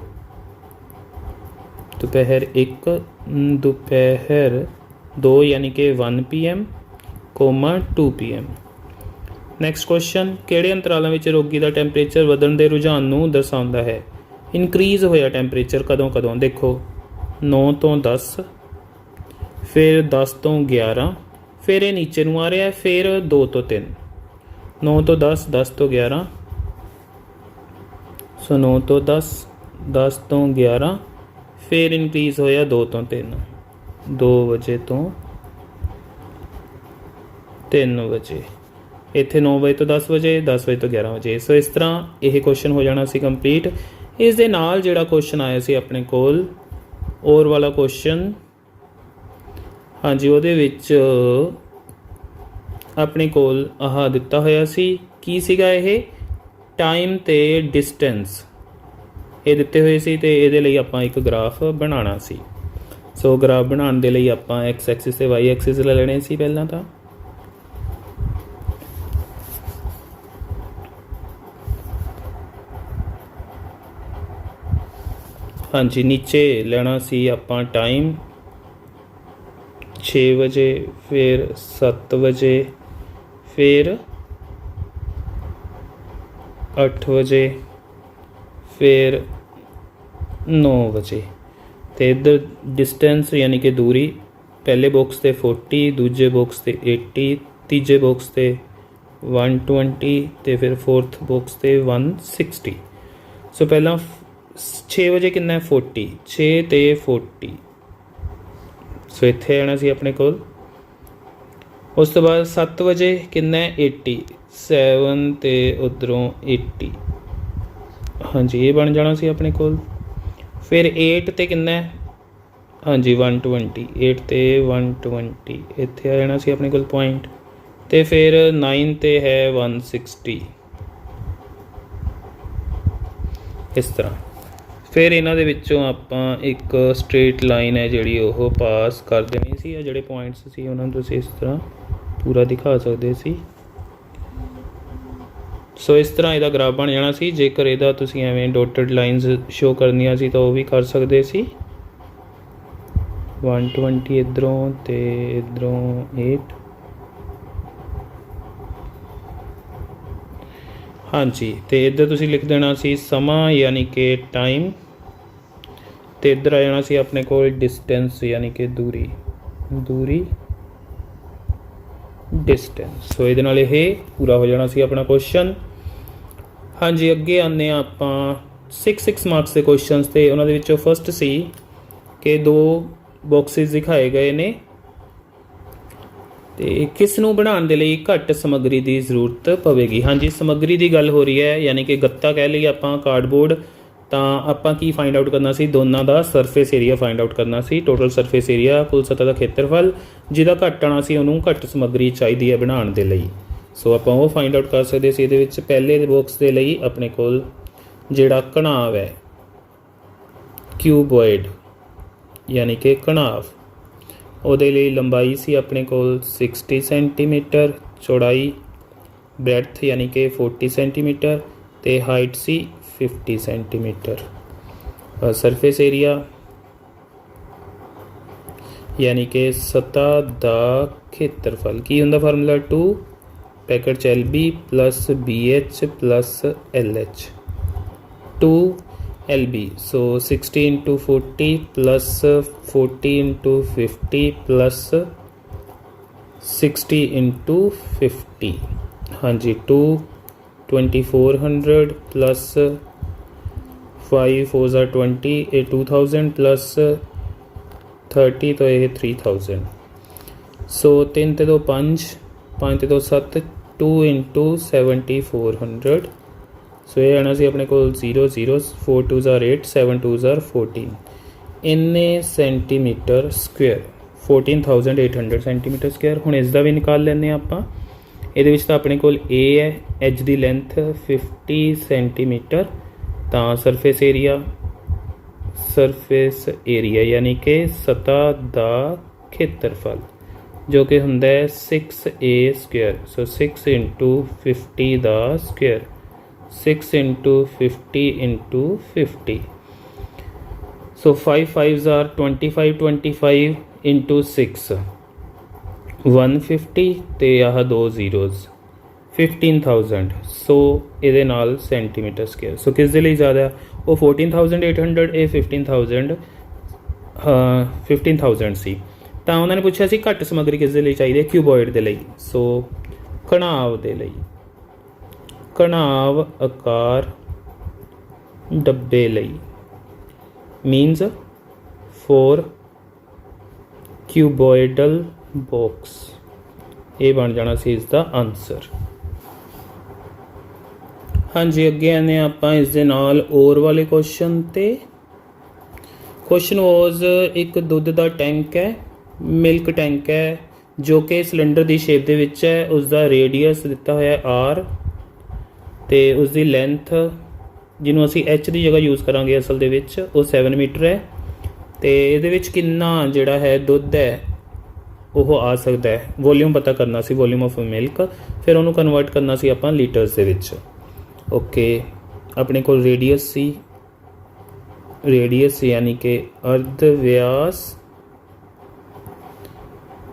दोपहर 1 दोपहर 2 यानी कि 1 PM, 2 PM। नैक्सट क्वेश्चन, किहड़े अंतरालों में रोगी का टैंपरेचर वधण के रुझान नूं दर्शाउंदा है। इनक्रीज़ होया टैंपरेचर कदों देखो 9 तो 10, फिर 10 तो 11, फिर ये नीचे नूं आ रहा है, फिर 2 तो 3, 9 तो 10, 10 तो 11, सो 9 तो 10, 10 तो 11, फिर इनक्रीज़ होया 2 तो 3, 2 बजे तो 3 बजे, इत्थे 9 बजे तो 10 बजे, 10 बजे तो 11 बजे। सो इस तरह यह क्वेश्चन हो जाना सी कंप्लीट। इस दे नाल जिहड़ा क्वेश्चन आया सी अपने कोल और वाला क्वेश्चन, हाँ जी, उहदे विच अपने कोल आह दिता होया सी, की सीगा यह टाइम ते डिस्टेंस ये दिते हुए सी, ते इहदे लई आपां एक ग्राफ बनाना सी। सो ग्राफ बनाने दे लई आपां एक्स एक्सिस ते वाई एक्सिस ले लेने सी पहलां तां। हाँ जी, नीचे लेना सी आपां टाइम 6 ਵਜੇ, ਫਿਰ 7 ਵਜੇ, ਫਿਰ 8 ਵਜੇ, ਫਿਰ 9 ਵਜੇ। ਤੇ ਇੱਧਰ ਡਿਸਟੈਂਸ ਯਾਨੀ ਕਿ ਦੂਰੀ ਪਹਿਲੇ ਬਾਕਸ ਤੇ 40, ਦੂਜੇ ਬਾਕਸ ਤੇ 80, ਤੀਜੇ ਬਾਕਸ ਤੇ 120 ਤੇ ਫਿਰ ਫੋਰਥ ਬਾਕਸ ਤੇ 160। ਸੋ ਪਹਿਲਾਂ 6 ਵਜੇ ਕਿੰਨਾ ਹੈ 40, 6 ਤੇ 40। ਸੋ ਇੱਥੇ ਆਉਣਾ ਸੀ ਆਪਣੇ ਕੋਲ। ਉਸ ਤੋਂ ਬਾਅਦ 7 ਵਜੇ ਕਿੰਨਾ ਹੈ 80, 7 ਤੇ ਉੱਧਰੋਂ 80। ਹਾਂਜੀ ਇਹ ਬਣ ਜਾਣਾ ਸੀ ਆਪਣੇ ਕੋਲ। ਫਿਰ 8 ਤੇ ਕਿੰਨਾ ਹੈ, ਹਾਂਜੀ 120, 8 ਤੇ 120 ਇੱਥੇ ਆ ਜਾਣਾ ਸੀ ਆਪਣੇ ਕੋਲ ਪੁਆਇੰਟ। ਤੇ ਫਿਰ 9 ਤੇ ਹੈ 160 ਇਸ ਤਰ੍ਹਾਂ। ਫਿਰ ਇਹਨਾਂ ਦੇ ਵਿੱਚੋਂ ਆਪਾਂ ਇੱਕ ਸਟ੍ਰੇਟ ਲਾਈਨ ਹੈ ਜਿਹੜੀ ਉਹ ਪਾਸ ਕਰ ਦੇਣੀ ਸੀ। ਆ ਜਿਹੜੇ ਪੁਆਇੰਟਸ ਸੀ ਉਹਨਾਂ ਨੂੰ ਤੁਸੀਂ ਇਸ ਤਰ੍ਹਾਂ ਪੂਰਾ ਦਿਖਾ ਸਕਦੇ ਸੀ। ਸੋ ਇਸ ਤਰ੍ਹਾਂ ਇਹਦਾ ਗ੍ਰਾਫ ਬਣ ਜਾਣਾ ਸੀ। ਜੇਕਰ ਇਹਦਾ ਤੁਸੀਂ ਐਵੇਂ ਡੋਟਡ ਲਾਈਨਸ ਸ਼ੋ ਕਰਨੀਆਂ ਸੀ ਤਾਂ ਉਹ ਵੀ ਕਰ ਸਕਦੇ ਸੀ। 120 ਇੱਧਰੋਂ ਤੇ ਇੱਧਰੋਂ 8। ਹਾਂਜੀ ਤੇ ਇੱਧਰ ਤੁਸੀਂ ਲਿਖ ਦੇਣਾ ਸੀ ਸਮਾਂ ਯਾਨੀ ਕਿ ਟਾਈਮ, ਤੇ ਇੱਧਰ ਆ ਜਾਣਾ ਸੀ ਆਪਣੇ ਕੋਲ ਡਿਸਟੈਂਸ ਯਾਨੀ ਕਿ ਦੂਰੀ, ਦੂਰੀ ਡਿਸਟੈਂਸ। ਸੋ ਇਹਦੇ ਨਾਲ ਇਹ ਪੂਰਾ ਹੋ ਜਾਣਾ ਸੀ ਆਪਣਾ ਕੁਐਸਚਨ। ਹਾਂਜੀ ਅੱਗੇ ਆਉਂਦੇ ਹਾਂ ਆਪਾਂ 6 ਮਾਰਕਸ ਦੇ ਕੁਐਸਚਨਸ ਤੇ। ਉਹਨਾਂ ਦੇ ਵਿੱਚੋਂ ਫਸਟ ਸੀ ਕਿ 2 ਬਾਕਸਿਸ ਦਿਖਾਏ ਗਏ ਨੇ ਤੇ ਕਿਸ ਨੂੰ ਬਣਾਉਣ ਦੇ ਲਈ ਘੱਟ ਸਮੱਗਰੀ ਦੀ ਜ਼ਰੂਰਤ ਪਵੇਗੀ। ਹਾਂਜੀ ਸਮੱਗਰੀ ਦੀ ਗੱਲ ਹੋ ਰਹੀ ਹੈ ਯਾਨੀ ਕਿ ਗੱਤਾ ਕਹਿ ਲਈਏ ਆਪਾਂ, ਕਾਰਡਬੋਰਡ। ਤਾਂ ਆਪਾਂ ਕੀ ਫਾਈਂਡ ਆਊਟ ਕਰਨਾ ਸੀ, ਦੋਨਾਂ ਦਾ ਸਰਫੇਸ ਏਰੀਆ ਫਾਈਂਡ ਆਊਟ ਕਰਨਾ ਸੀ। ਟੋਟਲ ਸਰਫੇਸ ਏਰੀਆ, ਕੁੱਲ ਸਤ੍ਹਾ ਦਾ ਖੇਤਰਫਲ, ਜਿਹਦਾ ਘੱਟ ਆਉਣਾ ਸੀ ਉਹਨੂੰ ਘੱਟ ਸਮੱਗਰੀ ਚਾਹੀਦੀ ਹੈ ਬਣਾਉਣ ਦੇ ਲਈ। ਸੋ ਆਪਾਂ ਉਹ ਫਾਈਂਡ ਆਊਟ ਕਰ ਸਕਦੇ ਸੀ। ਇਹਦੇ ਵਿੱਚ ਪਹਿਲੇ ਬਾਕਸ ਦੇ ਲਈ ਆਪਣੇ ਕੋਲ ਜਿਹੜਾ ਘਣਾਵ ਹੈ ਕਿਊਬੋਇਡ ਯਾਨੀ ਕਿ ਘਣਾਵ, ਉਹਦੇ ਲਈ ਲੰਬਾਈ ਸੀ ਆਪਣੇ ਕੋਲ 60 ਸੈਂਟੀਮੀਟਰ, ਚੌੜਾਈ ਬ੍ਰੈਡਥ ਯਾਨੀ ਕਿ 40 ਸੈਂਟੀਮੀਟਰ ਤੇ ਹਾਈਟ ਸੀ 50 ਸੈਂਟੀਮੀਟਰ। ਸਰਫੇਸ ਏਰੀਆ ਯਾਨੀ ਕਿ ਸਤ੍ਹਾ ਦਾ ਖੇਤਰਫਲ ਕੀ ਹੁੰਦਾ, ਫਾਰਮੂਲਾ 2 ਪੈਕਟ ਚ LB plus BH plus LH, 2 LB। so 60 into 40 plus 40 into 50 plus 60 into 50। ਹਾਂਜੀ 2 2400 plus 5 4 20 ਇਹ 2000 plus 30 तो ये 3000। सो 3 ਤੇ 2 5, 5 ਤੇ 2 7, 2 into 7400। ਸੋ ਇਹ ਆਉਣਾ ਸੀ ਆਪਣੇ ਕੋਲ 0 0, 4 2s are 8, 7 2s are 14 ਇੰਨੇ ਸੈਂਟੀਮੀਟਰ ਸਕੁਅਰ, 14800 ਸੈਂਟੀਮੀਟਰ ਸਕੁਅਰ। ਹੁਣ ਇਸ ਦਾ ਵੀ ਨਿਕਾਲ ਲੈਂਦੇ ਹਾਂ ਆਪਾਂ। ਇਹਦੇ ਵਿੱਚ ਤਾਂ ਆਪਣੇ ਕੋਲ A ਹੈ, H ਦੀ ਲੈਂਥ 50 ਸੈਂਟੀਮੀਟਰ, ਤਾਂ ਸਰਫੇਸ ਏਰੀਆ ਯਾਨੀ ਕਿ ਸਤ੍ਹਾ ਦਾ ਖੇਤਰਫਲ ਜੋ ਕਿ ਹੁੰਦਾ ਹੈ 6A square. So 6 into 50 the square, 6 into 50 into 50। So 5 5s are 25, 25 into 6 150 ਤੇ ਆਹ 2 zeros 15000। ਸੋ ਇਹਦੇ ਨਾਲ ਸੈਂਟੀਮੀਟਰ ਸਕੁਅਰ। ਸੋ ਕਿਸ ਦੇ ਲਈ ਜ਼ਿਆਦਾ, ਉਹ 14800, ਇਹ 15000 ਸੀ। ਤਾਂ ਉਹਨਾਂ ਨੇ ਪੁੱਛਿਆ ਸੀ ਘੱਟ ਸਮੱਗਰੀ ਕਿਸ ਦੇ ਲਈ ਚਾਹੀਦੀ ਹੈ, ਕਿਊਬੋਇਡ ਦੇ ਲਈ। ਸੋ ਘਣਾਵ ਦੇ ਲਈ, ਘਣਾਵ ਆਕਾਰ ਡੱਬੇ ਲਈ ਮੀਨਸ ਫੋਰ ਕਿਊਬੋਇਡਲ ਬਾਕਸ, ਇਹ ਬਣ ਜਾਣਾ ਸੀ ਇਸ ਦਾ ਆਨਸਰ। ਹਾਂਜੀ ਅੱਗੇ ਆਉਂਦੇ ਹਾਂ ਆਪਾਂ ਇਸ ਦੇ ਨਾਲ ਔਰ ਵਾਲੇ ਕੁਐਸਚਨ ਤੇ। ਕੁਐਸਚਨ ਵਾਜ਼ ਇੱਕ ਦੁੱਧ ਦਾ ਟੈਂਕ ਹੈ, ਮਿਲਕ ਟੈਂਕ ਹੈ ਜੋ ਕਿ ਸਿਲੰਡਰ ਦੀ ਸ਼ੇਪ ਦੇ ਵਿੱਚ ਹੈ। ਉਸ ਦਾ ਰੇਡੀਅਸ ਦਿੱਤਾ ਹੋਇਆ R ਤੇ ਉਸ ਦੀ ਲੈਂਥ ਜਿਹਨੂੰ ਅਸੀਂ H ਦੀ ਜਗ੍ਹਾ ਯੂਜ਼ ਕਰਾਂਗੇ ਅਸਲ ਦੇ ਵਿੱਚ, ਉਹ 7 ਮੀਟਰ ਹੈ। ਤੇ ਇਹਦੇ ਵਿੱਚ ਕਿੰਨਾ ਜਿਹੜਾ ਹੈ ਦੁੱਧ ਹੈ ਉਹ ਆ ਸਕਦਾ ਹੈ। ਵੋਲਿਊਮ ਪਤਾ ਕਰਨਾ ਸੀ, ਵੋਲਿਊਮ ਆਫ ਮਿਲਕ, ਫਿਰ ਉਹਨੂੰ ਕਨਵਰਟ ਕਰਨਾ ਸੀ ਆਪਾਂ ਲੀਟਰਸ ਦੇ ਵਿੱਚ। ਓਕੇ ਆਪਣੇ ਕੋਲ ਰੇਡੀਅਸ ਸੀ, ਰੇਡੀਅਸ ਯਾਨੀ ਕਿ ਅਰਧ ਵਿਆਸ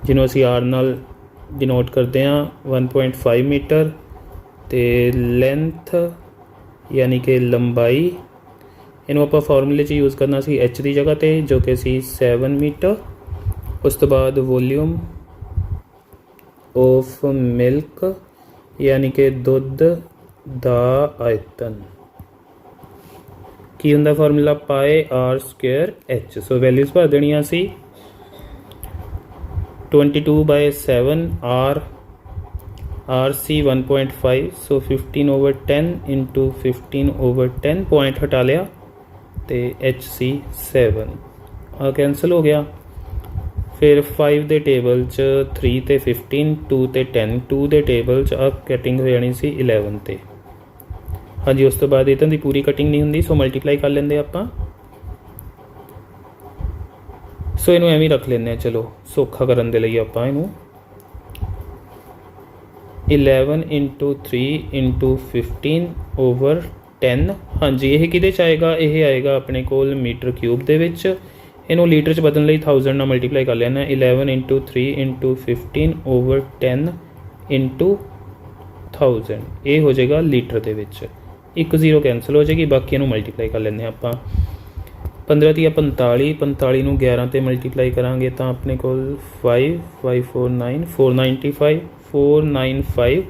ਜਿਹਨੂੰ ਅਸੀਂ ਆਰ ਨਾਲ ਡਿਨੋਟ ਕਰਦੇ ਹਾਂ 1.5 ਮੀਟਰ, ਅਤੇ ਲੈਂਥ ਯਾਨੀ ਕਿ ਲੰਬਾਈ ਇਹਨੂੰ ਆਪਾਂ ਫਾਰਮੂਲੇ 'ਚ ਯੂਜ਼ ਕਰਨਾ ਸੀ ਐਚ ਦੀ ਜਗ੍ਹਾ 'ਤੇ, ਜੋ ਕਿ ਸੀ 7 ਮੀਟਰ। ਉਸ ਤੋਂ ਬਾਅਦ ਵੋਲਿਊਮ ਆਫ ਮਿਲਕ ਯਾਨੀ ਕਿ ਦੁੱਧ ਦਾ ਆਇਤਨ ਕੀ ਹੁੰਦਾ ਫਾਰਮੂਲਾ ਪਾਏ ਆਰ ਸਕੁਏਅਰ ਐਚ। ਸੋ ਵੈਲਿਊਜ਼ ਭਰ ਦੇਣੀਆਂ ਸੀ 22/7 आर सी 1.5, सो 15/10 इंटू 15/10 पॉइंट हटा लिया तो एच सी 7 आ कैंसल हो गया। फिर 5 के टेबल च 3 ते 15, 2 ते 10, 2 के टेबल च आ कटिंग हो जानी सी 11 ते। हाँ जी, उस तो बाद इतना की पूरी कटिंग नहीं होंगी, सो मल्टीप्लाई कर लेंगे आप। सो इनू एवं रख लें, चलो सौखा करने के लिए आप इनू 11 इंटू 3 इंटू 15/10। हाँ जी, ये कि आएगा, ये आएगा अपने को मीटर क्यूब के इनू लीटर च बदलने लिए 1000 ना मल्टीप्लाई कर लेना। 11 इंटू 3 इंटू 15/10 इंटू 1000 ये हो जाएगा लीटर के। एक 0 कैंसल हो जाएगी, बाकी इनू मल्टीप्लाई कर लें आप। 15 × 45, 45 नू 11 ते मल्टीप्लाई करांगे तो अपने को 5 5 4 9 495 495।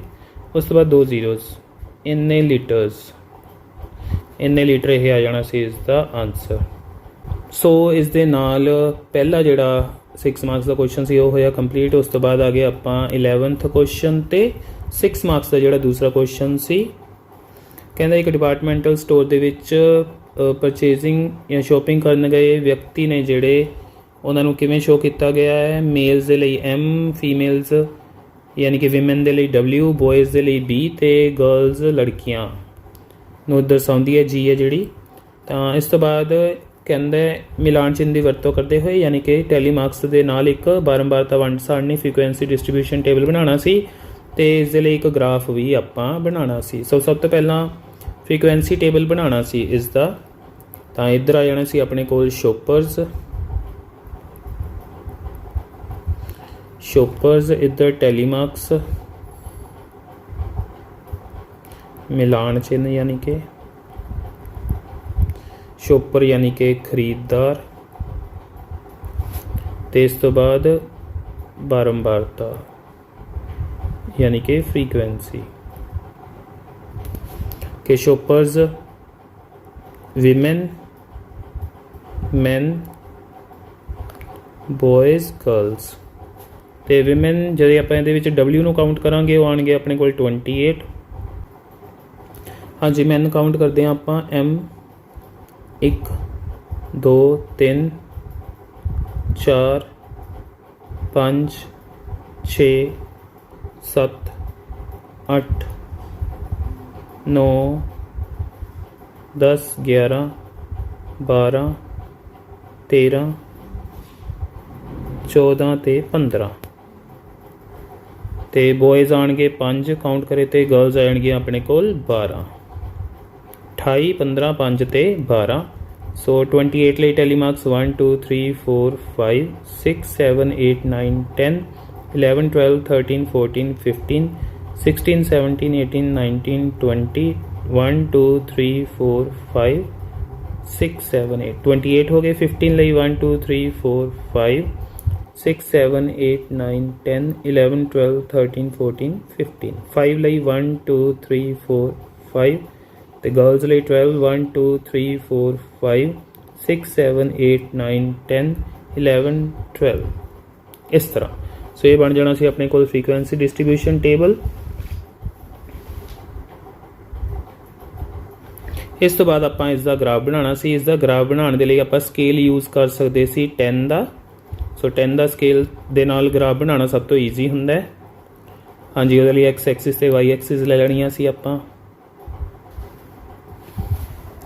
उस तो बाद 2 जीरोज़, इन्ने लीटर्स, इन्ने लीटर ये आ जाना सी इसका आंसर। सो इस दे नाल पहला जिहड़ा 6 मार्क्स का क्वेश्चन सी वो होया कंप्लीट। उस तो बाद आ गए आप 11th क्वेश्चन ते 6 मार्क्स का जिहड़ा दूसरा क्वेश्चन सी। कहंदा एक डिपार्टमेंटल स्टोर दे विच परचेजिंग या शॉपिंग करन गए व्यक्ति ने जिहड़े उन्हां नूं किवें शो किया गया है। मेल्स दे लई M, फीमेल्स यानी कि विमेन दे लई W, बॉयज़ दे लई B ते गर्ल्स लड़कियां नूं दर्शाउंदी है G है जिहड़ी। तां इस तो बाद कहंदा मिलान चिन्ह की वरतों करते हुए यानी कि टैलीमार्क्स के नाल एक बारंबारता वंड सारणी फ्रीकुएंसी डिस्ट्रीब्यूशन टेबल बनाना सी ते इस दे लई एक ग्राफ भी आपां बनाना सी। सो सब तो पहला फ्रीकुएंसी टेबल बनाना सी इसका। तो इधर आ जाना सी अपने कोल शॉपर्स, इधर टैलीमार्क्स, मिलान चिन्ह यानी कि शॉपर यानी कि खरीददार, तो इस तो बाद बारंबारता यानी कि फ्रीकुएंसी के shoppers women, man, boys, girls. तो विमेन जो आप W नूं काउंट करांगे वो आएंगे अपने को 28। हाँ जी, मैन काउंट करते हैं आप M 1 2 3 4 5 6 7 8 9 10 11 12 13 14 ते 15। तो बॉयज़ आएंगे 5 काउंट करे तो गर्ल्स आएंगे अपने को 12। 28 15 5 ते 12। सो 28 ਲਈ ਟੈਲੀਮਾਰਕਸ 1 2 3 4 5 6 7 8 9 10 11 12 13 14 15 16 17 18 19 20 1 2 3 4 5 6 7 8 28 हो गए। 15 ਲਈ 1 2 3 4 5 6 7 8 9 10 11 12 13 14 15। 5 ਲਈ 1 2 3 4 5 ਤੇ गर्ल्स ਲਈ 12 1 2 3 4 5 6 7 8 9 10 11 12 इस तरह। सो ये बन जाना सी अपने को फ्रीकुएंसी डिस्ट्रीब्यूशन टेबल। इस तो बाद आप इसका ग्राफ बनाना सी। इसका ग्राफ बनाने के लिए आप स्केल यूज़ कर सकते सी 10 का। सो 10 का स्केल दे नाल ग्राफ बनाना सब तो ईजी हुंदा है। हाँ जी, वो एक्स एक्सिस ते वाई एक्सिस ले लैनियां सी आपां।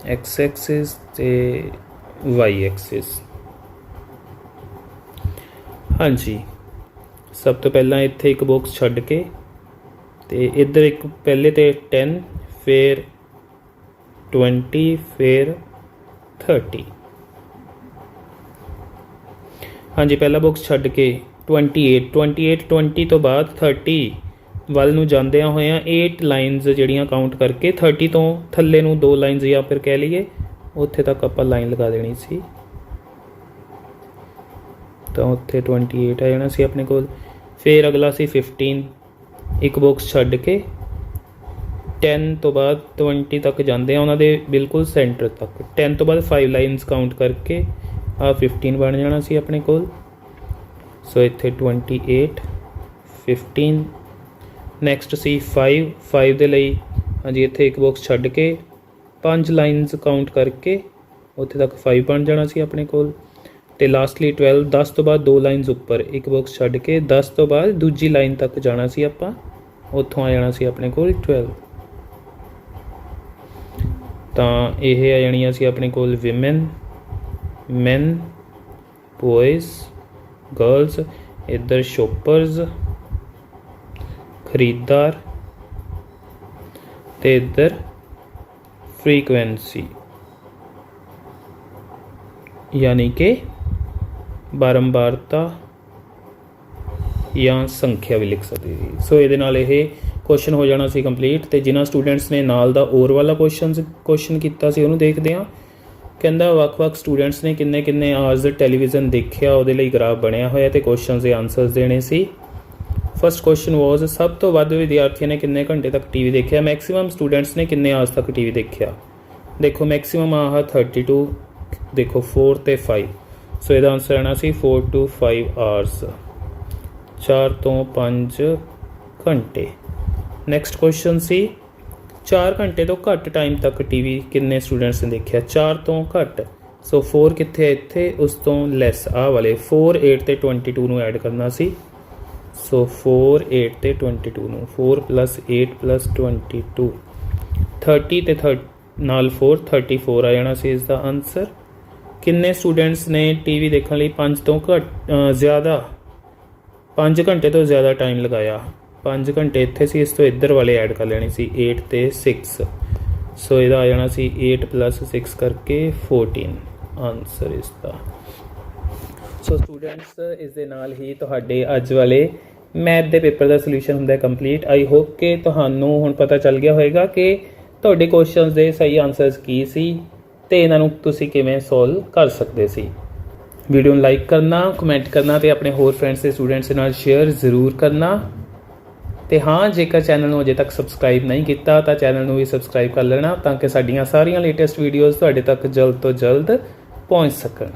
एक्स एक्सिस ते वाई एक्सिस। हाँ जी, सब तो पहला इत्थे एक बॉक्स छड्ड के ते इधर एक पहले तो 10 फिर 20 फिर 30। हाँ जी, पहला बॉक्स छड्ड के 28 20 ਤੋਂ ਬਾਅਦ 30 ਵੱਲ ਨੂੰ ਜਾਂਦਿਆਂ ਹੋਇਆਂ 8 ਲਾਈਨਸ ਜਿਹੜੀਆਂ ਕਾਊਂਟ ਕਰਕੇ 30 ਤੋਂ ਥੱਲੇ ਨੂੰ 2 ਲਾਈਨਸ ਜਾਂ ਫਿਰ ਕਹਿ ਲਈਏ ਉੱਥੇ ਤੱਕ ਆਪਾਂ ਲਾਈਨ ਲਗਾ ਦੇਣੀ ਸੀ। ਤਾਂ ਉੱਥੇ 28 ਆ ਜਾਣਾ ਸੀ ਆਪਣੇ ਕੋਲ। ਫਿਰ ਅਗਲਾ ਸੀ 15, ਇੱਕ ਬਾਕਸ ਛੱਡ ਕੇ 10 ਤੋਂ ਬਾਅਦ 20 ਤੱਕ ਜਾਂਦੇ ਆ ਉਹਨਾਂ ਦੇ ਬਿਲਕੁਲ ਸੈਂਟਰ ਤੱਕ। 10 ਤੋਂ ਬਾਅਦ 5 ਲਾਈਨਸ ਕਾਊਂਟ ਕਰਕੇ ਆ 15 ਬਣ ਜਾਣਾ ਸੀ ਆਪਣੇ ਕੋਲ। ਸੋ ਇੱਥੇ 28 15। ਨੈਕਸਟ ਸੀ 5 ਦੇ ਲਈ ਹਾਂਜੀ ਇੱਥੇ ਇੱਕ ਬਾਕਸ ਛੱਡ ਕੇ 5 ਲਾਈਨਸ ਕਾਊਂਟ ਕਰਕੇ ਉੱਥੇ ਤੱਕ 5 ਬਣ ਜਾਣਾ ਸੀ ਆਪਣੇ ਕੋਲ। ਅਤੇ ਲਾਸਟਲੀ 12 10 ਤੋਂ ਬਾਅਦ 2 ਲਾਈਨਸ ਉੱਪਰ ਇੱਕ ਬਾਕਸ ਛੱਡ ਕੇ 10 ਤੋਂ ਬਾਅਦ ਦੂਜੀ ਲਾਈਨ ਤੱਕ ਜਾਣਾ ਸੀ ਆਪਾਂ, ਉੱਥੋਂ ਆ ਜਾਣਾ ਸੀ ਆਪਣੇ ਕੋਲ 12। ਤਾਂ ਇਹ ਆ ਜਾਣੀਆਂ ਸੀ ਆਪਣੇ ਕੋਲ ਵਿਮਨ, ਮੈਨ, ਬੋਇਜ਼, ਗਰਲਸ, ਇੱਧਰ ਸ਼ੋਪਰਸ ਖਰੀਦਦਾਰ ਅਤੇ ਇੱਧਰ ਫ੍ਰੀਕੁਐਂਸੀ ਯਾਨੀ ਕਿ ਬਾਰੰਬਾਰਤਾ ਜਾਂ ਸੰਖਿਆ ਵੀ ਲਿਖ ਸਕਦੇ ਸੀ। ਸੋ ਇਹਦੇ ਨਾਲ ਇਹ ਕੁਐਸਚਨ ਹੋ ਜਾਣਾ ਸੀ ਕੰਪਲੀਟ। ਅਤੇ ਜਿਨ੍ਹਾਂ ਸਟੂਡੈਂਟਸ ਨੇ ਨਾਲ ਦਾ ਔਰ ਵਾਲਾ ਕੁਐਸਚਨ ਕੀਤਾ ਸੀ ਉਹਨੂੰ ਦੇਖਦੇ ਹਾਂ। ਕਹਿੰਦਾ ਵੱਖ-ਵੱਖ ਸਟੂਡੈਂਟਸ ਨੇ ਕਿੰਨੇ ਕਿੰਨੇ ਆਵਰਸ ਟੈਲੀਵਿਜ਼ਨ ਦੇਖਿਆ, ਉਹਦੇ ਲਈ ਗ੍ਰਾਫ ਬਣਿਆ ਹੋਇਆ ਅਤੇ ਕੁਐਸਚਨਸ ਦੇ ਆਨਸਰਸ ਦੇਣੇ ਸੀ। ਫਸਟ ਕੁਐਸਚਨ ਵਾਜ਼ ਸਭ ਤੋਂ ਵੱਧ ਵਿਦਿਆਰਥੀਆਂ ਨੇ ਕਿੰਨੇ ਘੰਟੇ ਤੱਕ ਟੀ ਵੀ ਦੇਖਿਆ। ਮੈਕਸੀਮਮ ਸਟੂਡੈਂਟਸ ਨੇ ਕਿੰਨੇ ਆਵਰਸ ਤੱਕ ਟੀ ਵੀ ਦੇਖਿਆ। ਦੇਖੋ ਮੈਕਸੀਮਮ ਆਹ 32, ਦੇਖੋ 4 ਅਤੇ 5। ਸੋ ਇਹਦਾ ਆਨਸਰ ਆਉਣਾ ਸੀ 4 to 5 ਆਵਰਸ, 4 ਤੋਂ 5 ਘੰਟੇ। ਨੈਕਸਟ ਕੁਐਸਚਨ ਸੀ 4 ਘੰਟੇ ਤੋਂ ਘੱਟ ਟਾਈਮ ਤੱਕ ਟੀ ਵੀ ਕਿੰਨੇ ਸਟੂਡੈਂਟਸ ਨੇ ਦੇਖਿਆ। 4 ਤੋਂ ਘੱਟ, ਸੋ 4 ਕਿੱਥੇ ਹੈ ਇੱਥੇ, ਉਸ ਤੋਂ ਲੈਸ ਆਹ ਵਾਲੇ 4 8 ਅਤੇ 22 ਨੂੰ ਐਡ ਕਰਨਾ ਸੀ। ਸੋ 4 8 ਅਤੇ 22 ਨੂੰ 4 + 8 + 22 30 ਅਤੇ ਨਾਲ 4 34 ਆ ਜਾਣਾ ਸੀ ਇਸ ਦਾ ਆਨਸਰ। ਕਿੰਨੇ ਸਟੂਡੈਂਟਸ ਨੇ ਟੀ ਵੀ ਦੇਖਣ ਲਈ 5 ਤੋਂ ਜ਼ਿਆਦਾ 5 ਘੰਟੇ ਤੋਂ ਜ਼ਿਆਦਾ ਟਾਈਮ ਲਗਾਇਆ। 5 ਘੰਟੇ ਇੱਥੇ ਸੀ, ਇਸ ਤੋਂ ਇੱਧਰ ਵਾਲੇ ਐਡ ਕਰ ਲੈਣੀ ਸੀ 8 ਅਤੇ 6। ਸੋ ਇਹਦਾ ਆ ਜਾਣਾ ਸੀ 8 + 6 ਕਰਕੇ 14 ਆਨਸਰ ਇਸ ਦਾ। ਸੋ ਸਟੂਡੈਂਟਸ ਇਸ ਦੇ ਨਾਲ ਹੀ ਤੁਹਾਡੇ ਅੱਜ ਵਾਲੇ ਮੈਥ ਦੇ ਪੇਪਰ ਦਾ ਸੋਲਿਊਸ਼ਨ ਹੁੰਦਾ ਕੰਪਲੀਟ। ਆਈ ਹੋਪ ਕਿ ਤੁਹਾਨੂੰ ਹੁਣ ਪਤਾ ਚੱਲ ਗਿਆ ਹੋਵੇਗਾ ਕਿ ਤੁਹਾਡੇ ਕੁਐਸਚਨਸ ਦੇ ਸਹੀ ਆਨਸਰਸ ਕੀ ਸੀ ਅਤੇ ਇਹਨਾਂ ਨੂੰ ਤੁਸੀਂ ਕਿਵੇਂ ਸੋਲਵ ਕਰ ਸਕਦੇ ਸੀ। ਵੀਡੀਓ ਨੂੰ ਲਾਈਕ ਕਰਨਾ, ਕਮੈਂਟ ਕਰਨਾ ਅਤੇ ਆਪਣੇ ਹੋਰ ਫਰੈਂਡਸ ਅਤੇ ਸਟੂਡੈਂਟਸ ਦੇ ਨਾਲ ਸ਼ੇਅਰ ਜ਼ਰੂਰ ਕਰਨਾ। ਅਤੇ ਹਾਂ, ਜੇਕਰ ਚੈਨਲ ਨੂੰ ਅਜੇ ਤੱਕ ਸਬਸਕ੍ਰਾਈਬ ਨਹੀਂ ਕੀਤਾ ਤਾਂ ਚੈਨਲ ਨੂੰ ਵੀ ਸਬਸਕ੍ਰਾਈਬ ਕਰ ਲੈਣਾ ਤਾਂ ਕਿ ਸਾਡੀਆਂ ਸਾਰੀਆਂ ਲੇਟੈਸਟ ਵੀਡੀਓਜ਼ ਤੁਹਾਡੇ ਤੱਕ ਜਲਦ ਤੋਂ ਜਲਦ ਪਹੁੰਚ ਸਕਣ।